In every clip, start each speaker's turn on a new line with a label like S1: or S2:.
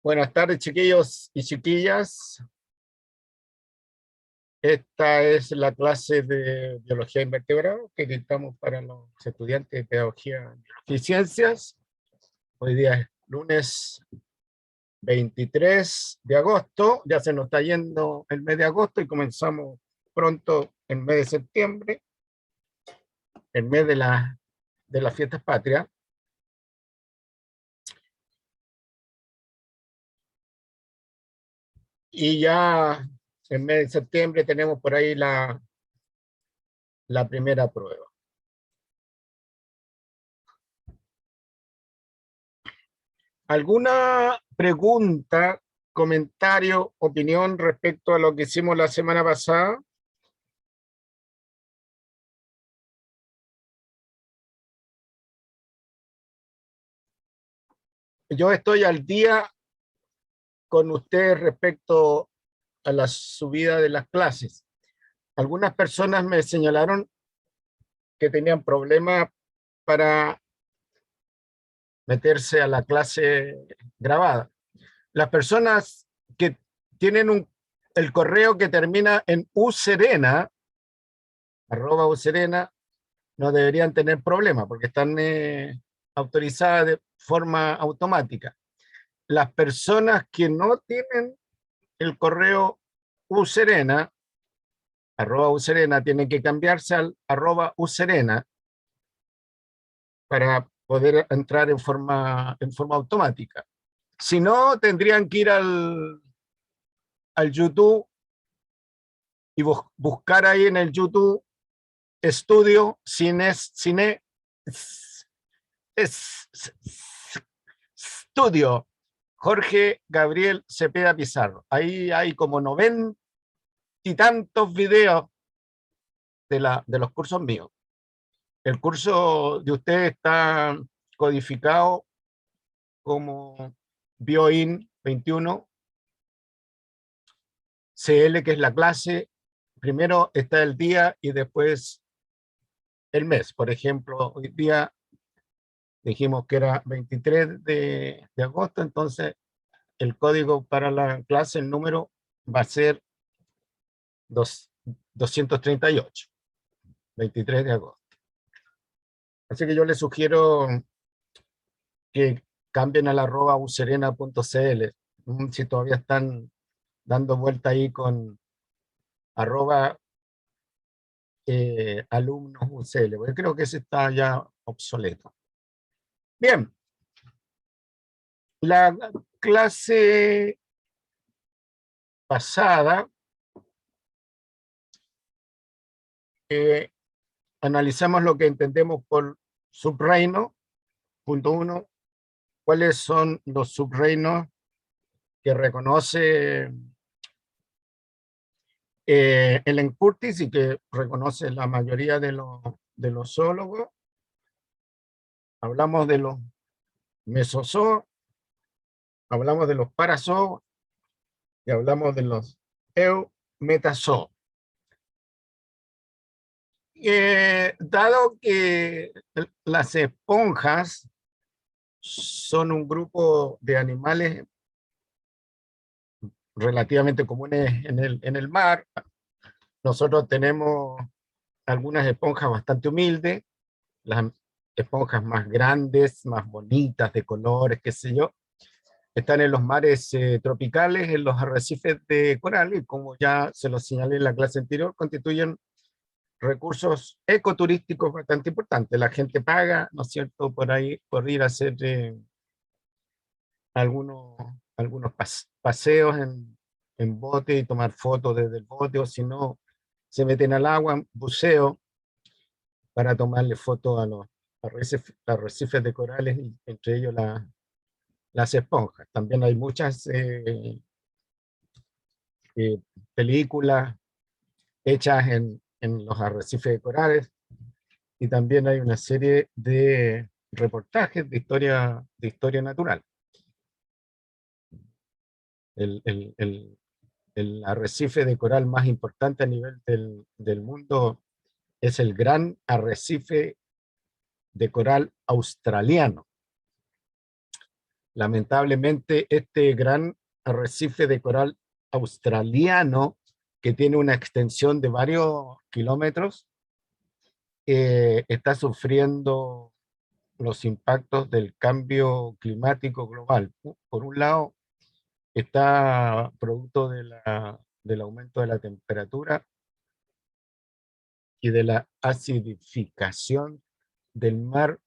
S1: Buenas tardes, chiquillos y chiquillas. Esta es la clase de Biología de Invertebrados que dictamos para los estudiantes de Pedagogía, Biología y Ciencias. Hoy día es lunes 23 de agosto. Ya se nos está yendo el mes de agosto y comenzamos pronto el mes de septiembre, el mes de las fiestas patrias. Y ya en mes de septiembre tenemos por ahí la primera prueba. ¿Alguna pregunta, comentario, opinión respecto a lo que hicimos la semana pasada? Yo estoy al día con ustedes respecto a la subida de las clases. Algunas personas me señalaron que tenían problemas para meterse a la clase grabada. Las personas que tienen el correo que termina en userena, @userena, no deberían tener problemas porque están autorizadas de forma automática. Las personas que no tienen el correo userena, @userena, tienen que cambiarse al @userena para poder entrar en forma automática. Si no, tendrían que ir al YouTube y buscar ahí en el YouTube Estudio Estudio Jorge Gabriel Cepeda Pizarro. Ahí hay como 90 y tantos videos de los cursos míos. El curso de ustedes está codificado como BioIN 21 CL, que es la clase. Primero está el día y después el mes. Por ejemplo, hoy día dijimos que era 23 de agosto, entonces el código para la clase, el número, va a ser 238, 23 de agosto. Así que yo les sugiero que cambien al @userena.cl, si todavía están dando vuelta ahí con alumnos UCL, porque creo que ese está ya obsoleto. Bien, la clase pasada analizamos lo que entendemos por subreino. Punto 1, ¿cuáles son los subreinos que reconoce Ellen Curtis y que reconoce la mayoría de los zoólogos? Hablamos de los mesozoos, hablamos de los parazoos y hablamos de los eumetazoos. Dado que las esponjas son un grupo de animales relativamente comunes en el mar, nosotros tenemos algunas esponjas bastante humildes, las esponjas más grandes, más bonitas, de colores, qué sé yo, están en los mares tropicales, en los arrecifes de coral, y como ya se lo señalé en la clase anterior, constituyen recursos ecoturísticos bastante importantes. La gente paga, ¿no es cierto?, por ir a hacer algunos paseos en bote y tomar fotos desde el bote, o si no, se meten al agua, buceo, para tomarle fotos a los arrecifes de corales, y entre ellos las esponjas. También hay muchas películas hechas en los arrecifes de corales, y también hay una serie de reportajes de historia natural. El arrecife de coral más importante a nivel del mundo es el Gran Arrecife de Coral Australiano. Lamentablemente, este gran arrecife de coral australiano, que tiene una extensión de varios kilómetros, está sufriendo los impactos del cambio climático global. Por un lado, está producto del aumento de la temperatura y de la acidificación del mar.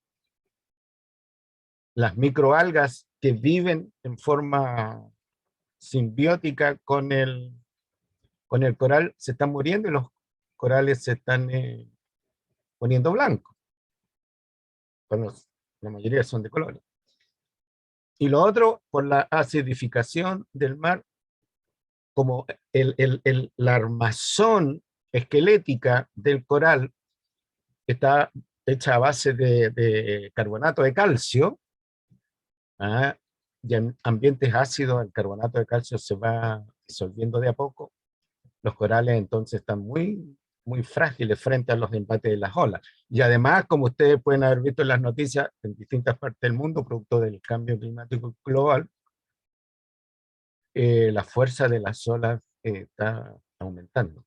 S1: Las microalgas que viven en forma simbiótica con el coral se están muriendo y los corales se están poniendo blancos. Bueno, la mayoría son de colores. Y lo otro, por la acidificación del mar, como la armazón esquelética del coral está hecha a base de carbonato de calcio, ¿ah? Y en ambientes ácidos el carbonato de calcio se va disolviendo de a poco. Los corales entonces están muy frágiles frente a los embates de las olas. Y además, como ustedes pueden haber visto en las noticias, en distintas partes del mundo, producto del cambio climático global, la fuerza de las olas está aumentando.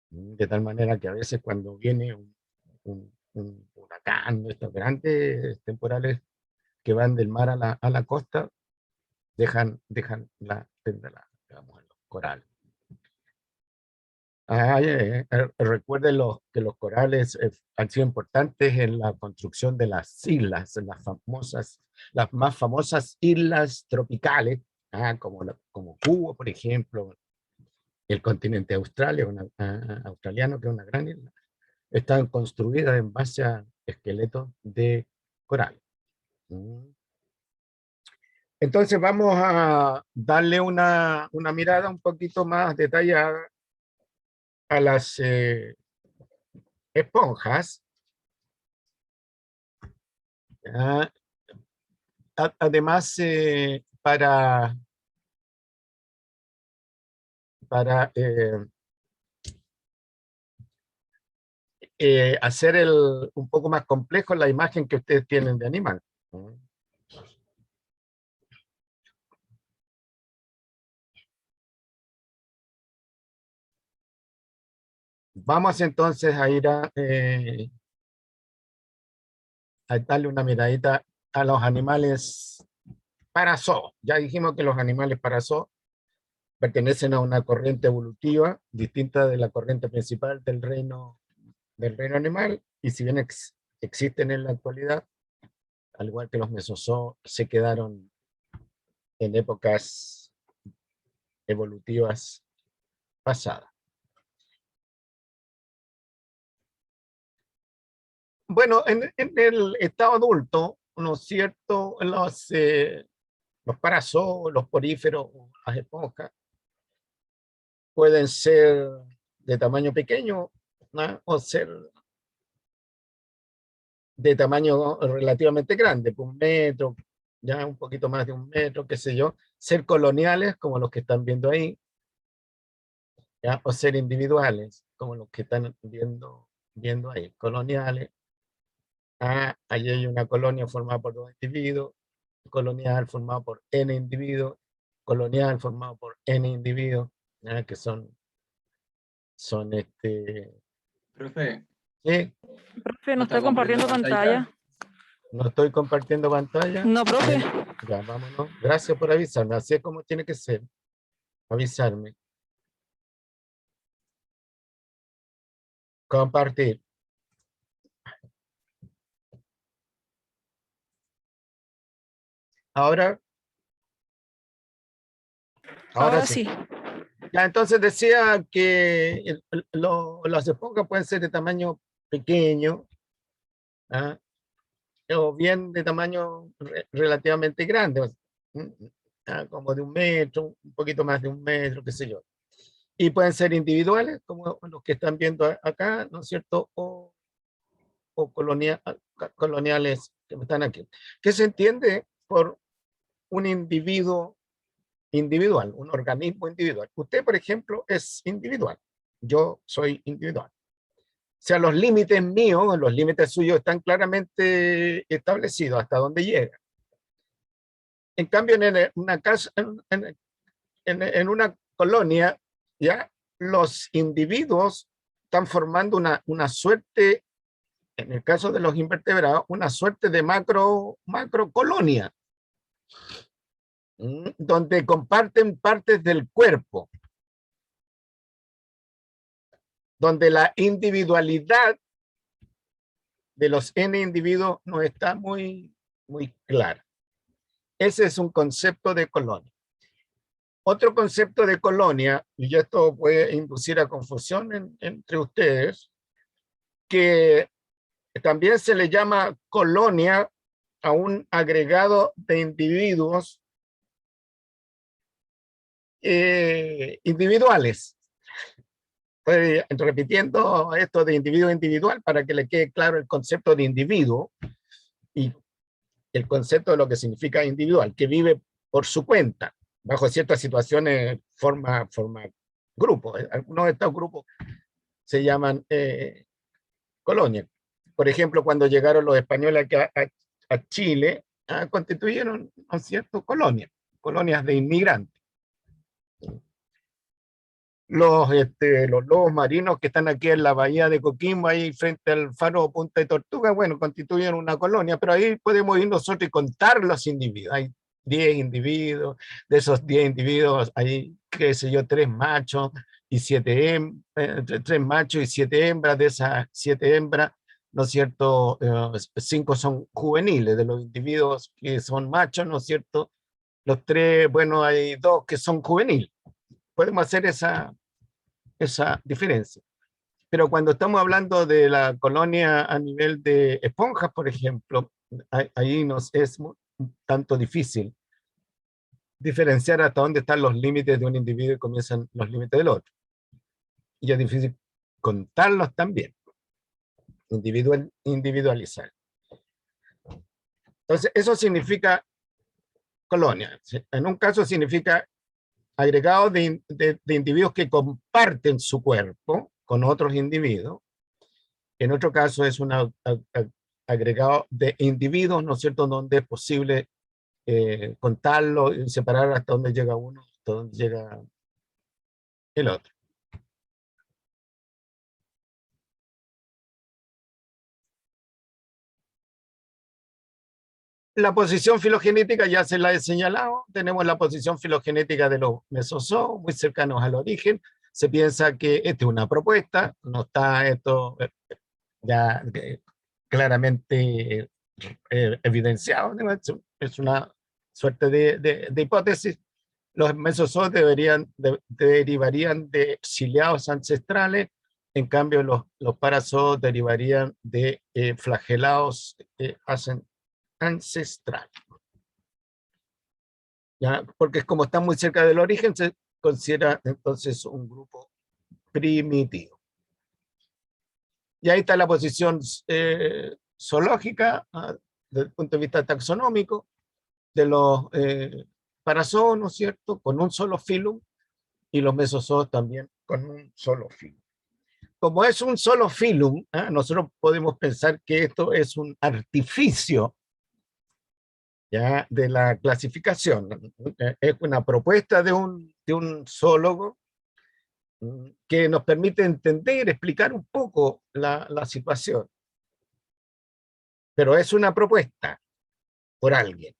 S1: De tal manera que a veces cuando viene un huracán, estos grandes temporales que van del mar a la costa, dejan digamos, los corales. Recuerden que los corales han sido importantes en la construcción de las islas, en las más famosas islas tropicales, como Cuba, por ejemplo, el continente australiano, que es una gran isla, están construidas en base a esqueletos de coral. Entonces vamos a darle una mirada un poquito más detallada a las esponjas. ¿Ya? Además, para hacer un poco más complejo la imagen que ustedes tienen de animal. Vamos entonces a ir a darle una miradita a los animales parazoo. Ya dijimos que los animales parazoo pertenecen a una corriente evolutiva distinta de la corriente principal del reino animal, y si bien existen en la actualidad, al igual que los mesozoos, se quedaron en épocas evolutivas pasadas. Bueno, en el estado adulto, ¿no es cierto? Los parazoos, los poríferos, las esponjas, pueden ser de tamaño pequeño, ¿no? O ser de tamaño relativamente grande, por 1 metro, ya un poquito más de 1 metro, qué sé yo, ser coloniales, como los que están viendo ahí, ¿ya? O ser individuales, como los que están viendo ahí, coloniales. Ahí hay una colonia formada por 2 individuos, colonial formado por n individuos, colonial formado por n individuos, ¿ya? Que son
S2: Profe,
S1: ¿sí?
S3: Profe, no está compartiendo pantalla.
S1: No estoy compartiendo pantalla.
S3: No, profe.
S1: Ya, vámonos. Gracias por avisarme. Así es como tiene que ser. Avisarme. Compartir. Ahora sí. Ya, entonces decía que las esponjas pueden ser de tamaño pequeño, ¿ah? O bien de tamaño relativamente grande, como de 1 metro, un poquito más de 1 metro, qué sé yo. Y pueden ser individuales, como los que están viendo acá, ¿no es cierto? O coloniales que están aquí. ¿Qué se entiende por un individuo individual, un organismo individual? Usted, por ejemplo, es individual. Yo soy individual. O sea, los límites míos, los límites suyos están claramente establecidos hasta dónde llega. En cambio, en una colonia, ya los individuos están formando una suerte, en el caso de los invertebrados, una suerte de macrocolonia, donde comparten partes del cuerpo, donde la individualidad de los N individuos no está muy clara. Ese es un concepto de colonia. Otro concepto de colonia, y esto puede inducir a confusión entre ustedes, que también se le llama colonia a un agregado de individuos individuales. Estoy repitiendo esto de individuo individual para que le quede claro el concepto de individuo y el concepto de lo que significa individual, que vive por su cuenta, bajo ciertas situaciones forma grupo. Algunos de estos grupos se llaman colonias. Por ejemplo, cuando llegaron los españoles acá a Chile, constituyeron, ¿no es cierto?, colonias de inmigrantes. Los lobos marinos que están aquí en la bahía de Coquimbo, ahí frente al faro Punta de Tortuga, bueno, constituyen una colonia, pero ahí podemos ir nosotros y contar los individuos. Hay 10 individuos, de esos 10 individuos hay, qué sé yo, 3 machos y 7 3 machos y 7 hembras. De esas 7 hembras, ¿no es cierto?, 5 son juveniles. De los individuos que son machos, ¿no es cierto?, los 3, bueno, hay 2 que son juveniles. Podemos hacer esa diferencia. Pero cuando estamos hablando de la colonia a nivel de esponjas, por ejemplo, ahí nos es un tanto difícil diferenciar hasta dónde están los límites de un individuo y comienzan los límites del otro. Y es difícil contarlos también, individualizar. Entonces, eso significa colonia. En un caso significa agregados de individuos que comparten su cuerpo con otros individuos. En otro caso es un agregado de individuos, ¿no es cierto?, donde es posible contarlo y separar hasta dónde llega uno, hasta dónde llega el otro. La posición filogenética ya se la he señalado. Tenemos la posición filogenética de los mesozoos, muy cercanos al origen. Se piensa que esta es una propuesta, no está esto ya claramente evidenciado, ¿no? Es una suerte de hipótesis. Los mesozoos derivarían de ciliados ancestrales, en cambio los parazoos derivarían de flagelados ancestral. ¿Ya? Porque como está muy cerca del origen, se considera entonces un grupo primitivo. Y ahí está la posición zoológica, desde el punto de vista taxonómico, de los parazoos, ¿no es cierto?, con un solo filum, y los mesozoos también con un solo filum. Como es un solo filum, nosotros podemos pensar que esto es un artificio, ¿ya?, de la clasificación. Es una propuesta de un zoólogo que nos permite entender, explicar un poco la situación. Pero es una propuesta por alguien,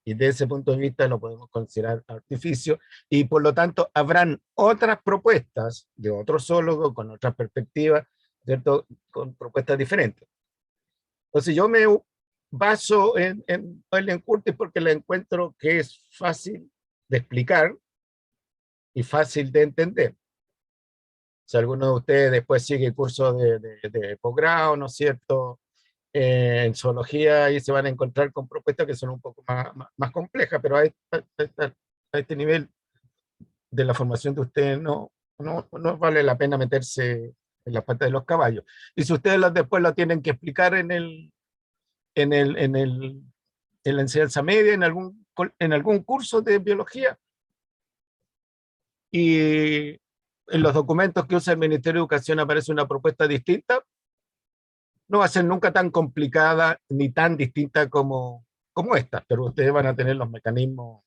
S1: y desde ese punto de vista lo podemos considerar artificio, y por lo tanto habrán otras propuestas de otros zoólogos con otras perspectivas, ¿cierto?, con propuestas diferentes. Entonces yo me baso en Ellen Curtis porque la encuentro que es fácil de explicar y fácil de entender. Si alguno de ustedes después sigue curso de posgrado, ¿no es cierto?, en zoología, ahí se van a encontrar con propuestas que son un poco más complejas, pero a este nivel de la formación de ustedes no vale la pena meterse en la pata de los caballos. Y si ustedes después lo tienen que explicar en la enseñanza media, en algún curso de biología, y en los documentos que usa el Ministerio de Educación aparece una propuesta distinta, no va a ser nunca tan complicada ni tan distinta como como estas, pero ustedes van a tener los mecanismos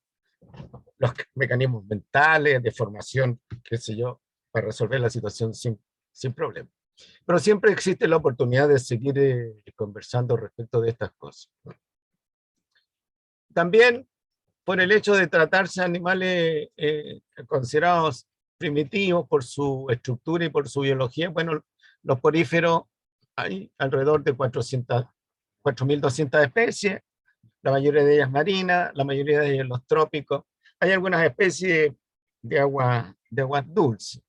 S1: mentales, de formación, qué sé yo, para resolver la situación sin problema. Pero siempre existe la oportunidad de seguir conversando respecto de estas cosas. También, por el hecho de tratarse de animales considerados primitivos por su estructura y por su biología, bueno, los poríferos hay alrededor de 4.200 especies, la mayoría de ellas marinas, la mayoría de ellas en los trópicos. Hay algunas especies de aguas dulces.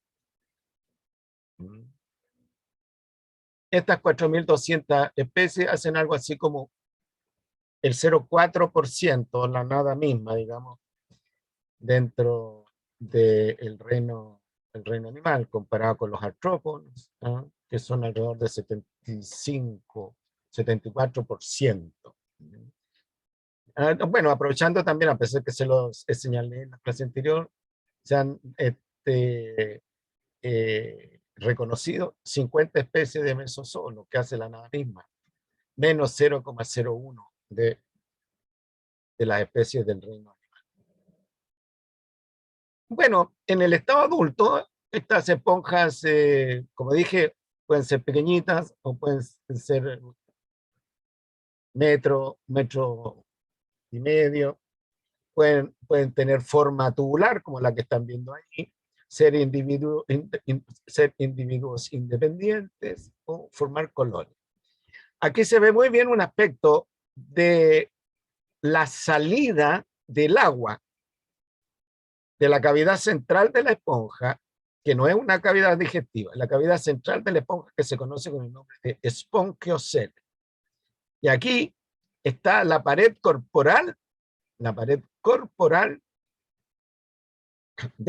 S1: Estas 4.200 especies hacen algo así como el 0,4%, la nada misma, digamos, dentro del reino animal, comparado con los artrópodos, ¿no? Que son alrededor de 75, 74%. Bueno, aprovechando también, a pesar que se los señalé en la clase anterior, se han reconocido 50 especies de mesozoos, que hace la nada misma, menos 0,01 de las especies del reino animal. Bueno, en el estado adulto, estas esponjas, como dije, pueden ser pequeñitas o pueden ser metro y medio, pueden tener forma tubular, como la que están viendo ahí, ser individuos independientes o formar colonias. Aquí se ve muy bien un aspecto de la salida del agua de la cavidad central de la esponja, que no es una cavidad digestiva, la cavidad central de la esponja que se conoce con el nombre de espongiocele. Y aquí está la pared corporal de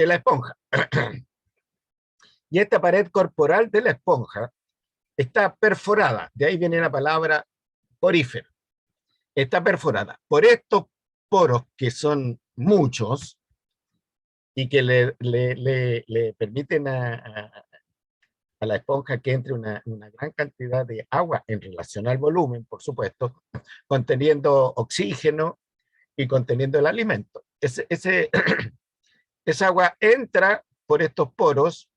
S1: la esponja. Y esta pared corporal de la esponja está perforada, de ahí viene la palabra porífero. Está perforada por estos poros, que son muchos, y que le permiten a la esponja que entre una gran cantidad de agua en relación al volumen, por supuesto, conteniendo oxígeno y conteniendo el alimento. Esa agua entra por estos poros,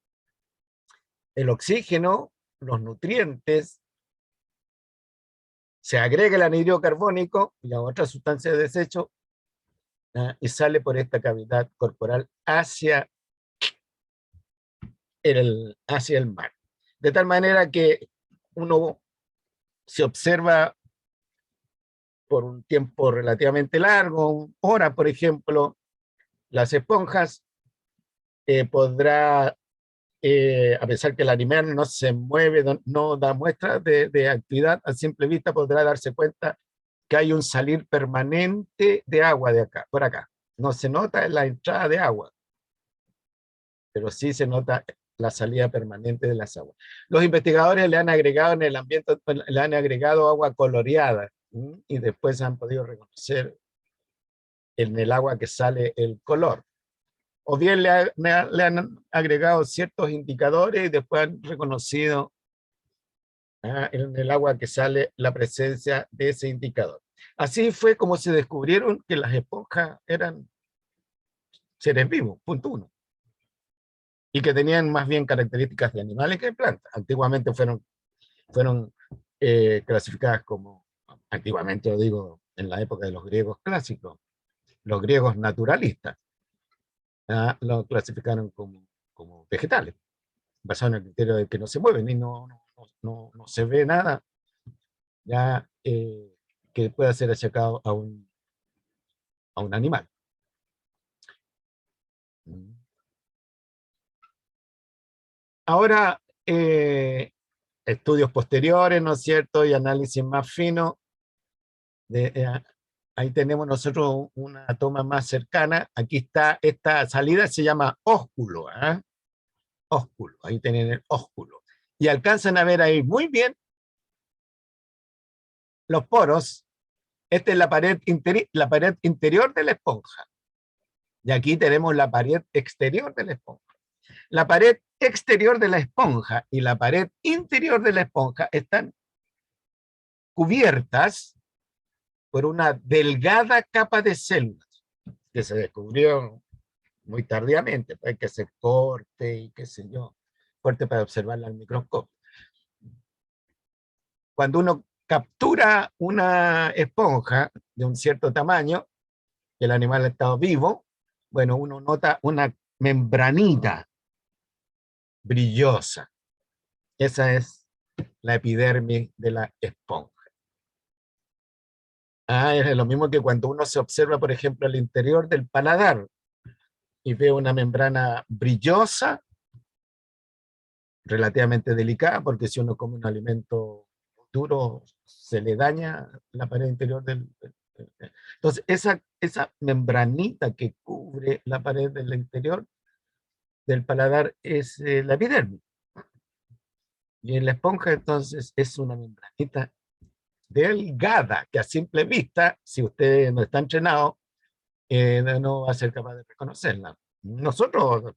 S1: el oxígeno, los nutrientes, se agrega el anhídrido carbónico y la otra sustancia de desecho, y sale por esta cavidad corporal hacia el mar. De tal manera que uno se observa por un tiempo relativamente largo, hora, por ejemplo, las esponjas, podrá, a pesar que el animal no se mueve, no da muestras de actividad, a simple vista podrá darse cuenta que hay un salir permanente de agua de acá, por acá. No se nota la entrada de agua, pero sí se nota la salida permanente de las aguas. Los investigadores le han agregado en el ambiente, le han agregado agua coloreada, y después han podido reconocer en el agua que sale el color. O bien le han agregado ciertos indicadores y después han reconocido en el agua que sale la presencia de ese indicador. Así fue como se descubrieron que las esponjas eran seres vivos, punto uno. Y que tenían más bien características de animales que de plantas. Antiguamente fueron clasificadas como, antiguamente lo digo, en la época de los griegos clásicos, los griegos naturalistas, lo clasificaron como vegetales, basado en el criterio de que no se mueven y no se ve nada ya que pueda ser achacado a un animal. Ahora, estudios posteriores, ¿no es cierto?, y análisis más fino. Ahí tenemos nosotros una toma más cercana. Aquí está, esta salida se llama ósculo. Ósculo, ahí tienen el ósculo. Y alcanzan a ver ahí muy bien los poros. Esta es la pared interior de la esponja. Y aquí tenemos la pared exterior de la esponja. La pared exterior de la esponja y la pared interior de la esponja están cubiertas por una delgada capa de células que se descubrió muy tardíamente. Hay que hacer corte y qué sé yo, corte para observarla al microscopio. Cuando uno captura una esponja de un cierto tamaño, que el animal ha estado vivo, bueno, uno nota una membranita brillosa. Esa es la epidermis de la esponja. Es lo mismo que cuando uno se observa, por ejemplo, al interior del paladar y ve una membrana brillosa, relativamente delicada, porque si uno come un alimento duro, se le daña la pared interior Entonces, esa membranita que cubre la pared del interior del paladar es la epidermis. Y en la esponja, entonces, es una membranita delgada, que a simple vista, si usted no está entrenado, no va a ser capaz de reconocerla. Nosotros,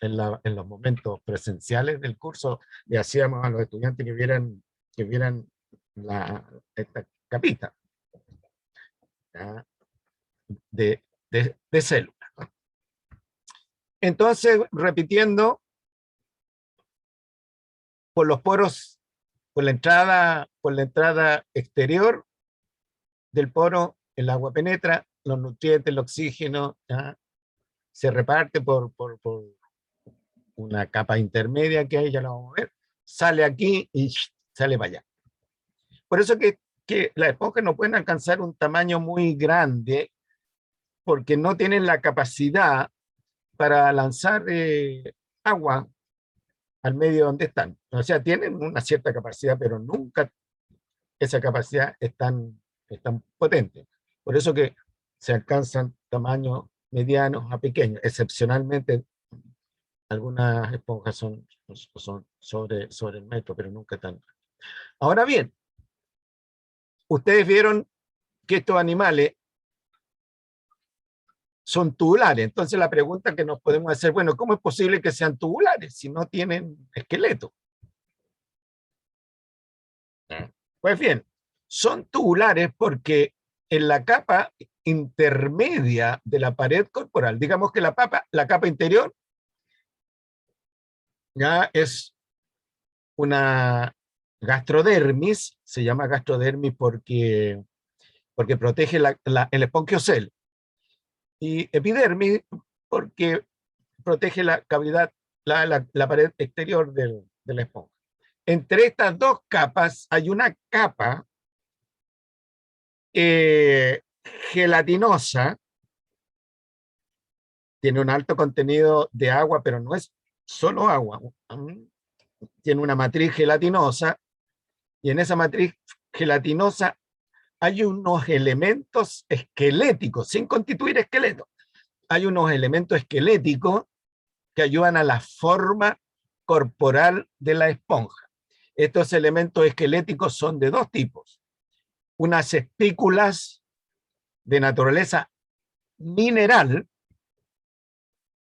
S1: en los momentos presenciales del curso, le hacíamos a los estudiantes que vieran esta capita, ¿ya? de células. Entonces, repitiendo, por los poros, por la entrada exterior del poro, el agua penetra, los nutrientes, el oxígeno, ¿ya? Se reparte por una capa intermedia que hay, ya la vamos a ver, sale aquí y sale para allá. Por eso que las esponjas no pueden alcanzar un tamaño muy grande, porque no tienen la capacidad para lanzar agua al medio donde están. O sea, tienen una cierta capacidad, pero nunca esa capacidad es tan potente. Por eso que se alcanzan tamaños medianos a pequeños. Excepcionalmente, algunas esponjas son sobre el metro, pero nunca tanto. Ahora bien, ustedes vieron que estos animales son tubulares. Entonces la pregunta que nos podemos hacer, bueno, ¿cómo es posible que sean tubulares si no tienen esqueleto? Pues bien, son tubulares porque en la capa intermedia de la pared corporal, digamos que la capa interior ya es una gastrodermis, se llama gastrodermis porque protege el espongiocel, y epidermis porque protege la cavidad, la pared exterior de la esponja. Entre estas dos capas hay una capa gelatinosa, tiene un alto contenido de agua, pero no es solo agua, tiene una matriz gelatinosa, y en esa matriz gelatinosa hay unos elementos esqueléticos, sin constituir esqueleto. Hay unos elementos esqueléticos que ayudan a la forma corporal de la esponja. Estos elementos esqueléticos son de dos tipos. Unas espículas de naturaleza mineral,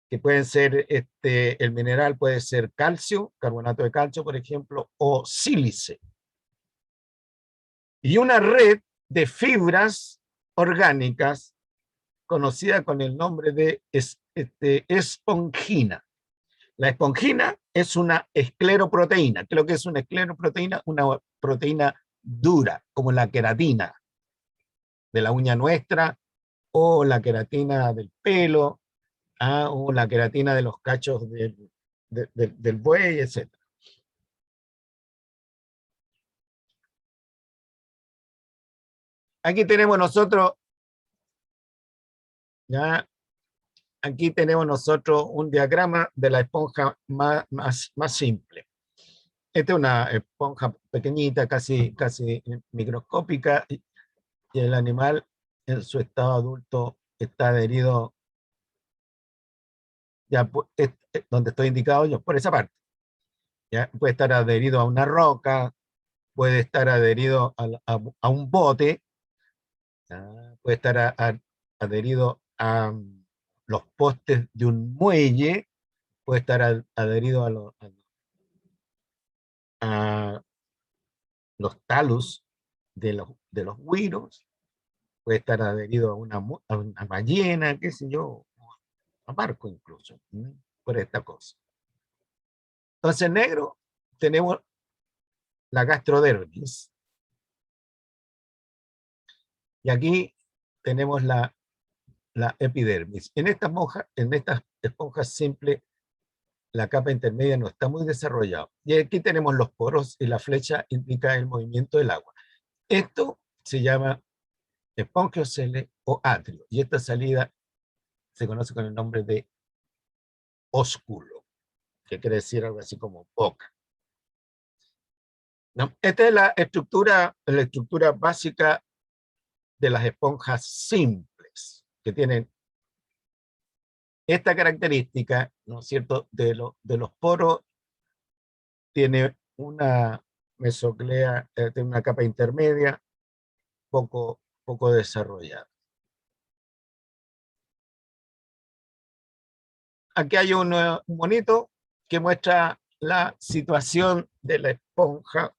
S1: que pueden ser, el mineral puede ser calcio, carbonato de calcio, por ejemplo, o sílice. Y una red de fibras orgánicas conocida con el nombre de espongina. La espongina es una escleroproteína. ¿Qué es lo que es una escleroproteína? Una proteína dura, como la queratina de la uña nuestra, o la queratina del pelo, o la queratina de los cachos del buey, etc. Aquí tenemos nosotros, ya, aquí tenemos nosotros un diagrama de la esponja más simple. Esta es una esponja pequeñita, casi microscópica, y el animal en su estado adulto está adherido, ya donde estoy indicado yo, por esa parte. ¿Ya? Puede estar adherido a una roca, puede estar adherido a un bote, ¿ya? Puede estar adherido a los postes de un muelle, puede estar adherido a los talus de los güiros, puede estar adherido a una ballena, qué sé yo, a barco incluso, por esta cosa. Entonces, en negro tenemos la gastrodermis. Y aquí tenemos la epidermis. En estas esponjas simples, la capa intermedia no está muy desarrollada. Y aquí tenemos los poros y la flecha indica el movimiento del agua. Esto se llama espongiocele o atrio. Y esta salida se conoce con el nombre de ósculo, que quiere decir algo así como boca. ¿No? Esta es la estructura básica de las esponjas simples, que tienen esta característica, ¿no es cierto?, de los poros. Tiene una mesoglea, tiene una capa intermedia poco desarrollada. Aquí hay un monito que muestra la situación de la esponja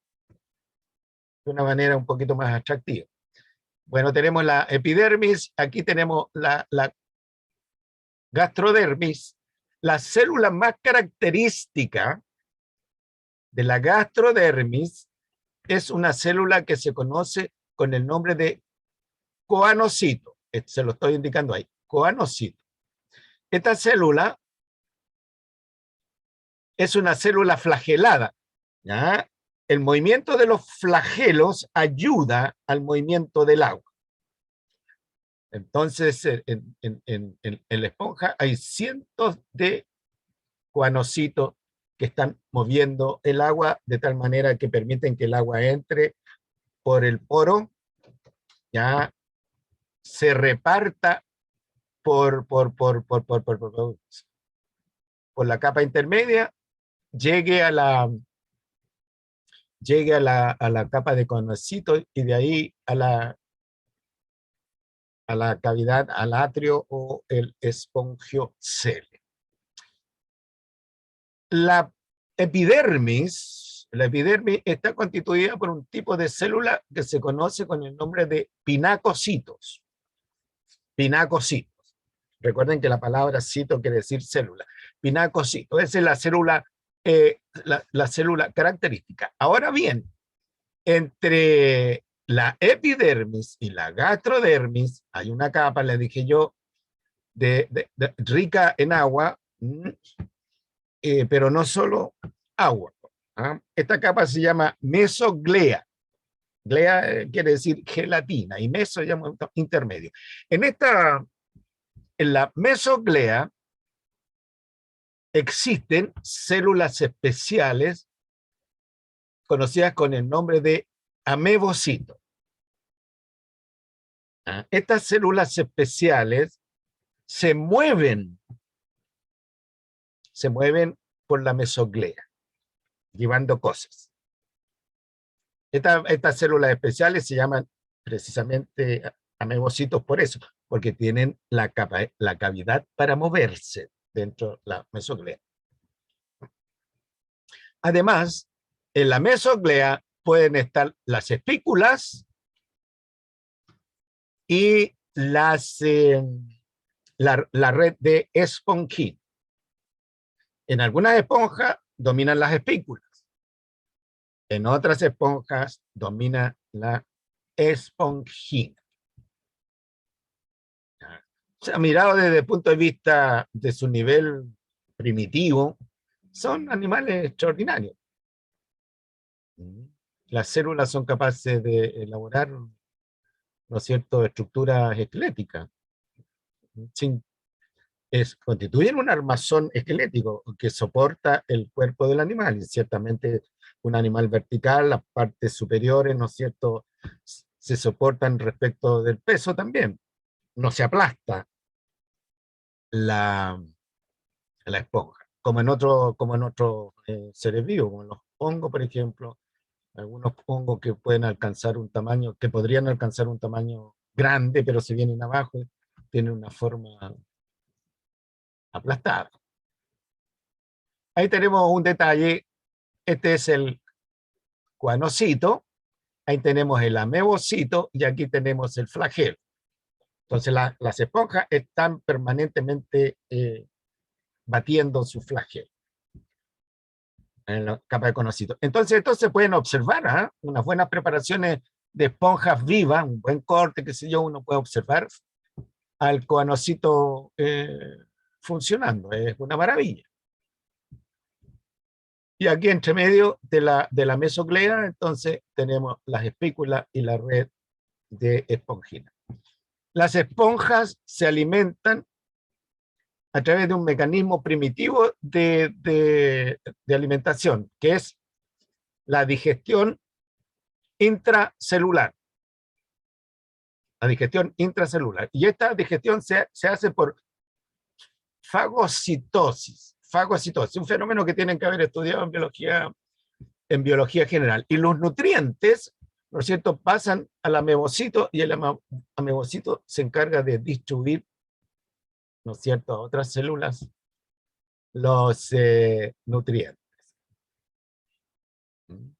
S1: de una manera un poquito más atractiva. Bueno, tenemos la epidermis, aquí tenemos la gastrodermis. La célula más característica de la gastrodermis es una célula que se conoce con el nombre de coanocito. Se lo estoy indicando ahí, coanocito. Esta célula es una célula flagelada, ¿ya? El movimiento de los flagelos ayuda al movimiento del agua. Entonces, en la esponja hay cientos de coanocitos que están moviendo el agua de tal manera que permiten que el agua entre por el poro, ya se reparta por la capa intermedia, llegue a la capa de coanocito y de ahí a la cavidad, al atrio o el espongiocele. La epidermis está constituida por un tipo de célula que se conoce con el nombre de pinacocitos. Pinacocitos. Recuerden que la palabra cito quiere decir célula. Pinacocitos. Esa es la célula, la célula característica. Ahora bien, entre la epidermis y la gastrodermis hay una capa, le dije yo, rica en agua, pero no solo agua. Esta capa se llama mesoglea. Glea quiere decir gelatina y meso llama intermedio. En la mesoglea existen células especiales conocidas con el nombre de amebocitos. Estas células especiales se mueven por la mesoglea, llevando cosas. Estas células especiales se llaman precisamente amebocitos por eso, porque tienen la cavidad para moverse dentro de la mesoglea. Además, en la mesoglea pueden estar las espículas y la red de esponjina. En algunas esponjas dominan las espículas. En otras esponjas domina la esponjina. Se ha mirado desde el punto de vista de su nivel primitivo, son animales extraordinarios. Las células son capaces de elaborar, ¿no es cierto?, estructuras esqueléticas. Constituyen un armazón esquelético que soporta el cuerpo del animal, y ciertamente un animal vertical, las partes superiores, ¿no es cierto?, se soportan respecto del peso también. No se aplasta la esponja, como en otros seres vivos, como los hongos, por ejemplo. Algunos hongos que pueden alcanzar un tamaño, que podrían alcanzar un tamaño grande, pero se vienen abajo, tienen una forma aplastada. Ahí tenemos un detalle. Este es el coanocito, ahí tenemos el amebocito y aquí tenemos el flagelo. Entonces las esponjas están permanentemente batiendo su flagelo en la capa de conocito. Entonces, esto se pueden observar, ¿eh? Unas buenas preparaciones de esponjas vivas, un buen corte, qué sé yo, uno puede observar al coanocito funcionando, es una maravilla. Y aquí entre medio de la mesoglea, entonces tenemos las espículas y la red de esponjina. Las esponjas se alimentan a través de un mecanismo primitivo de alimentación, que es la digestión intracelular. La digestión intracelular. Y esta digestión se hace por fagocitosis. Fagocitosis, un fenómeno que tienen que haber estudiado en biología general. Y los nutrientes, ¿no es cierto?, pasan al amebocito y el amebocito se encarga de distribuir, ¿no es cierto?, a otras células los nutrientes.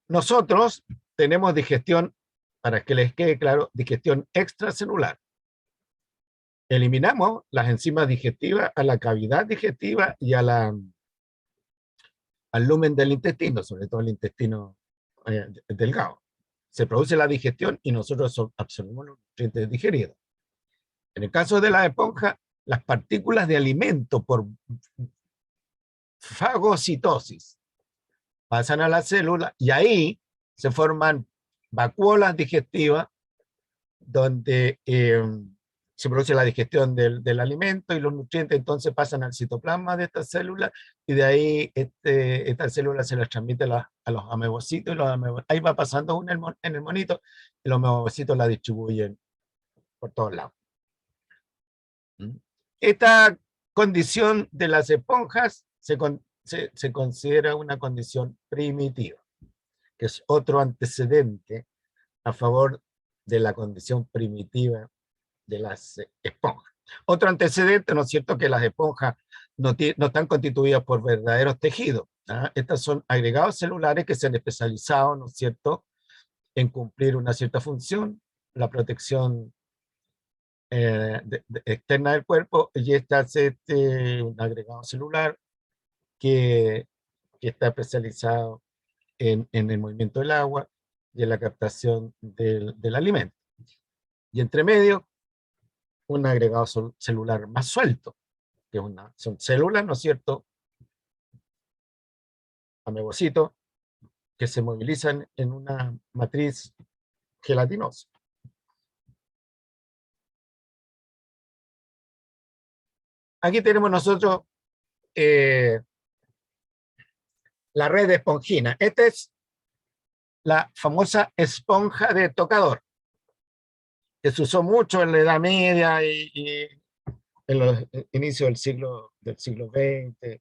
S1: Nosotros tenemos digestión, para que les quede claro, digestión extracelular. Eliminamos las enzimas digestivas a la cavidad digestiva y al lumen del intestino, sobre todo el intestino delgado. Se produce la digestión y nosotros absorbemos los nutrientes digeridos. En el caso de la esponja, las partículas de alimento por fagocitosis pasan a la célula y ahí se forman vacuolas digestivas donde se produce la digestión del alimento y los nutrientes entonces pasan al citoplasma de esta célula y de ahí esta célula se las transmite a los amebocitos y ahí va pasando una en el monito y los amebocitos la distribuyen por todos lados. Esta condición de las esponjas se considera una condición primitiva, que es otro antecedente a favor de la condición primitiva de las esponjas. Otro antecedente, ¿no es cierto?, que las esponjas no están constituidas por verdaderos tejidos. ¿Ah? Estos son agregados celulares que se han especializado, ¿no es cierto?, en cumplir una cierta función, la protección externa del cuerpo, y este hace un agregado celular que está especializado en el movimiento del agua y en la captación del alimento. Y entre medio, un agregado celular más suelto, que son células, ¿no es cierto?, amebocitos, que se movilizan en una matriz gelatinosa. Aquí tenemos nosotros la red de esponjina. Esta es la famosa esponja de tocador, que se usó mucho en la Edad Media y en los inicios del siglo XX.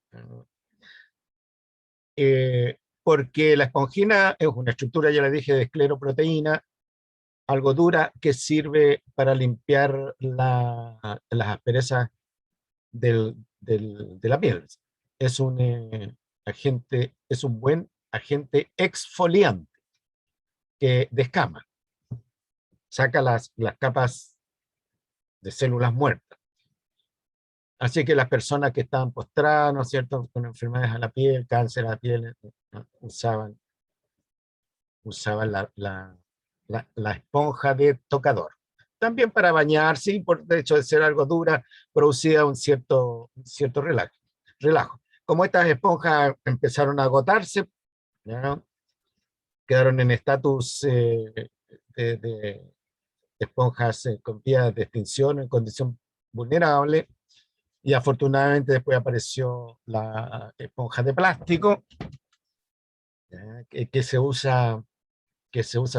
S1: Porque la esponjina es una estructura, ya le dije, de escleroproteína, algo dura, que sirve para limpiar las asperezas de la piel. Es un buen agente exfoliante que descama, saca las capas de células muertas. Así que las personas que estaban postradas, ¿no es cierto?, con enfermedades a la piel, cáncer a la piel, usaban la esponja de tocador. También para bañarse, y por el hecho de ser algo dura, producía un cierto relajo. Como estas esponjas empezaron a agotarse, ¿ya?, quedaron en estatus de esponjas con vías de extinción, en condición vulnerable, y afortunadamente después apareció la esponja de plástico, que se usa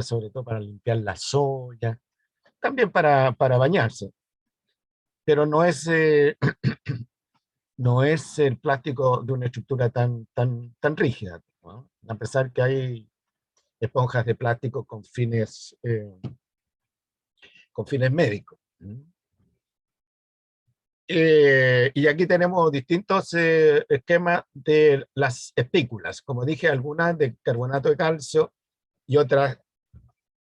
S1: sobre todo para limpiar la soya, también para bañarse, pero no es el plástico de una estructura tan rígida, ¿no?, a pesar que hay esponjas de plástico con fines médicos. Y aquí tenemos distintos esquemas de las espículas, como dije, algunas de carbonato de calcio y otras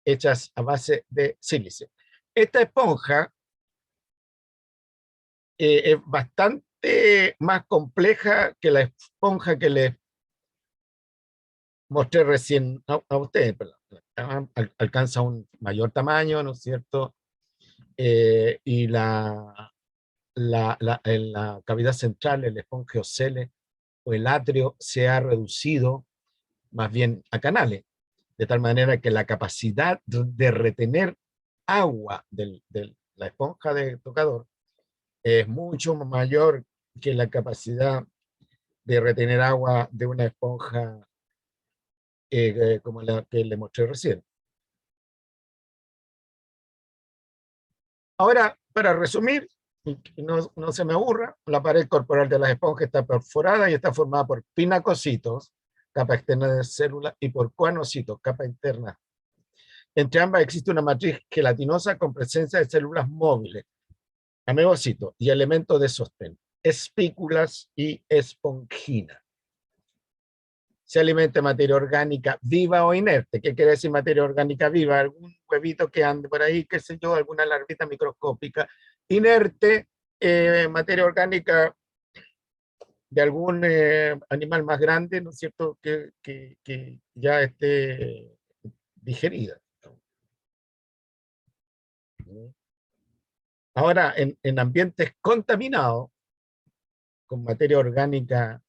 S1: hechas a base de sílice. Esta esponja es bastante más compleja que la esponja que les mostré recién a ustedes. Alcanza un mayor tamaño, ¿no es cierto? Y en la cavidad central, el espongiocele o el atrio se ha reducido más bien a canales, de tal manera que la capacidad de retener agua de la esponja de tocador es mucho mayor que la capacidad de retener agua de una esponja como la que le mostré recién. Ahora, para resumir, y que no se me aburra, la pared corporal de las esponjas está perforada y está formada por pinacocitos, capa externa de células, y por coanocitos, capa interna. Entre ambas existe una matriz gelatinosa con presencia de células móviles, amebocitos y elementos de sostén, espículas y esponjina. Se alimenta de materia orgánica viva o inerte. ¿Qué quiere decir materia orgánica viva? Algún huevito que ande por ahí, qué sé yo, alguna larvita microscópica. Inerte, materia orgánica de algún animal más grande, ¿no es cierto?, que ya esté digerida. Ahora, en ambientes contaminados, con materia orgánica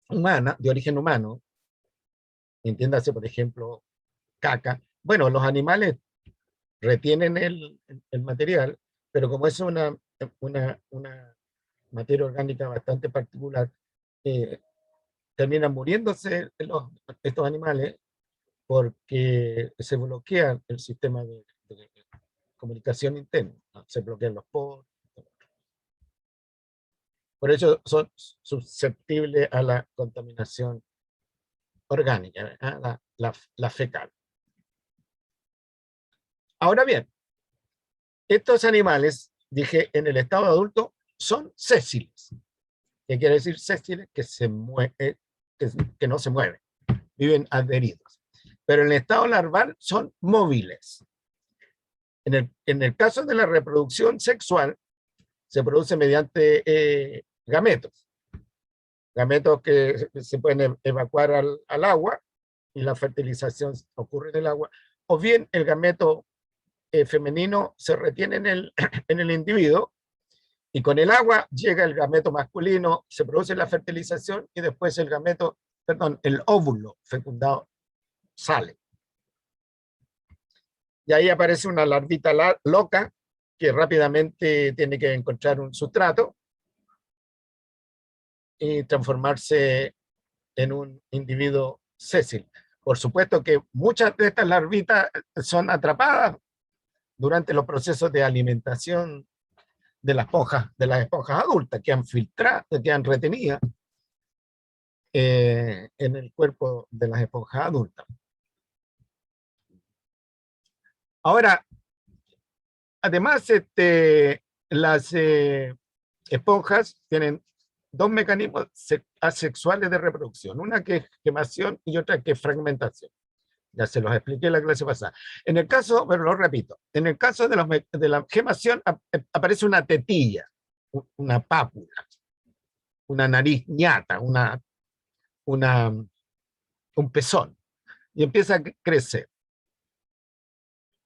S1: humana, de origen humano, entiéndase, por ejemplo, caca. Bueno, los animales retienen el material, pero como es una materia orgánica bastante particular, terminan muriéndose estos animales porque se bloquea el sistema de comunicación interna, ¿no? Se bloquean los poros. Por eso son susceptibles a la contaminación orgánica, ¿eh? La fecal. Ahora bien, estos animales, dije, en el estado adulto, son sésiles. ¿Qué quiere decir sésiles? Que no se mueven, viven adheridos. Pero en el estado larval son móviles. En el caso de la reproducción sexual, se produce mediante gametos. Gametos que se pueden evacuar al agua y la fertilización ocurre en el agua. O bien el gameto femenino se retiene en el individuo y con el agua llega el gameto masculino, se produce la fertilización y después el óvulo fecundado sale. Y ahí aparece una larvita loca que rápidamente tiene que encontrar un sustrato y transformarse en un individuo sésil. Por supuesto que muchas de estas larvitas son atrapadas durante los procesos de alimentación de las esponjas adultas, que han filtrado, que han retenido en el cuerpo de las esponjas adultas. Ahora, además, las esponjas tienen dos mecanismos asexuales de reproducción, una que es gemación y otra que es fragmentación. Ya se los expliqué en la clase pasada. En el caso, pero lo repito, en el caso de la gemación aparece una tetilla, una pápula, una nariz ñata, un pezón, y empieza a crecer.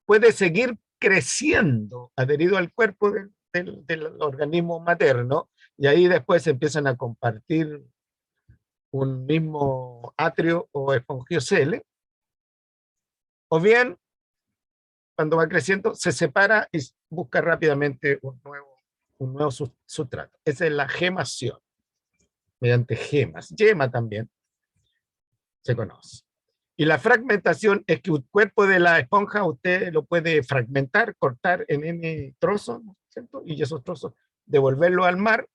S1: Puede seguir creciendo adherido al cuerpo del organismo materno, y ahí después empiezan a compartir un mismo atrio o espongiocele, o bien, cuando va creciendo, se separa y busca rápidamente un nuevo sustrato. Esa es la gemación, mediante gemas. Yema también se conoce. Y la fragmentación es que un cuerpo de la esponja usted lo puede fragmentar, cortar en N trozos, ¿cierto? Y esos trozos devolverlo al mar,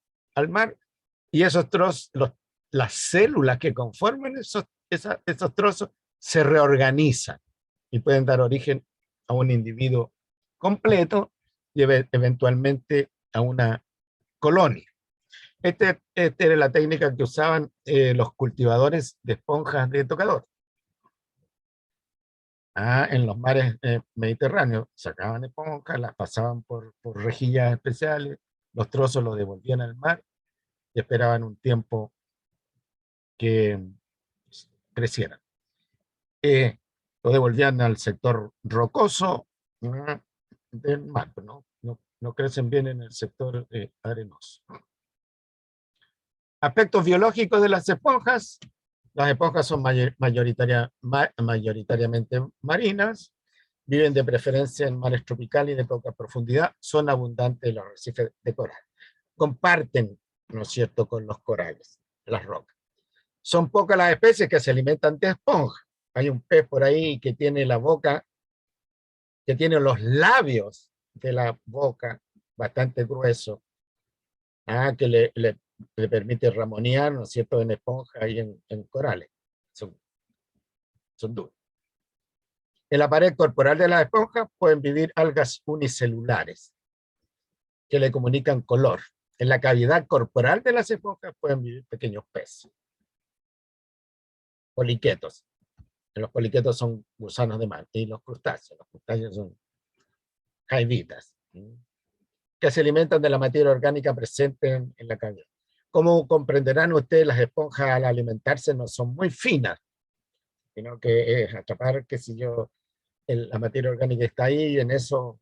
S1: y esos trozos, las células que conforman esos trozos se reorganizan y pueden dar origen a un individuo completo y eventualmente a una colonia. Esta era la técnica que usaban los cultivadores de esponjas de tocador. En los mares mediterráneos sacaban esponjas, las pasaban por rejillas especiales, los trozos los devolvían al mar y esperaban un tiempo que crecieran. Lo devolvían al sector rocoso del mar, pero no crecen bien en el sector arenoso. Aspectos biológicos de las esponjas. Las esponjas son mayoritariamente marinas, viven de preferencia en mares tropicales y de poca profundidad, son abundantes en los arrecifes de coral. Comparten, ¿no es cierto?, con los corales, las rocas. Son pocas las especies que se alimentan de esponjas. Hay un pez por ahí que tiene la boca, que tiene los labios de la boca bastante gruesos, que le permite ramonear, ¿no es cierto?, en esponjas y en corales. Son duros. En la pared corporal de las esponjas pueden vivir algas unicelulares que le comunican color. En la cavidad corporal de las esponjas pueden vivir pequeños peces. Poliquetos. Los poliquetos son gusanos de mar. Y los crustáceos son jaivitas, que se alimentan de la materia orgánica presente en la cavidad. Como comprenderán ustedes, las esponjas al alimentarse no son muy finas, sino que es atrapar, qué sé yo, la materia orgánica está ahí, y en eso,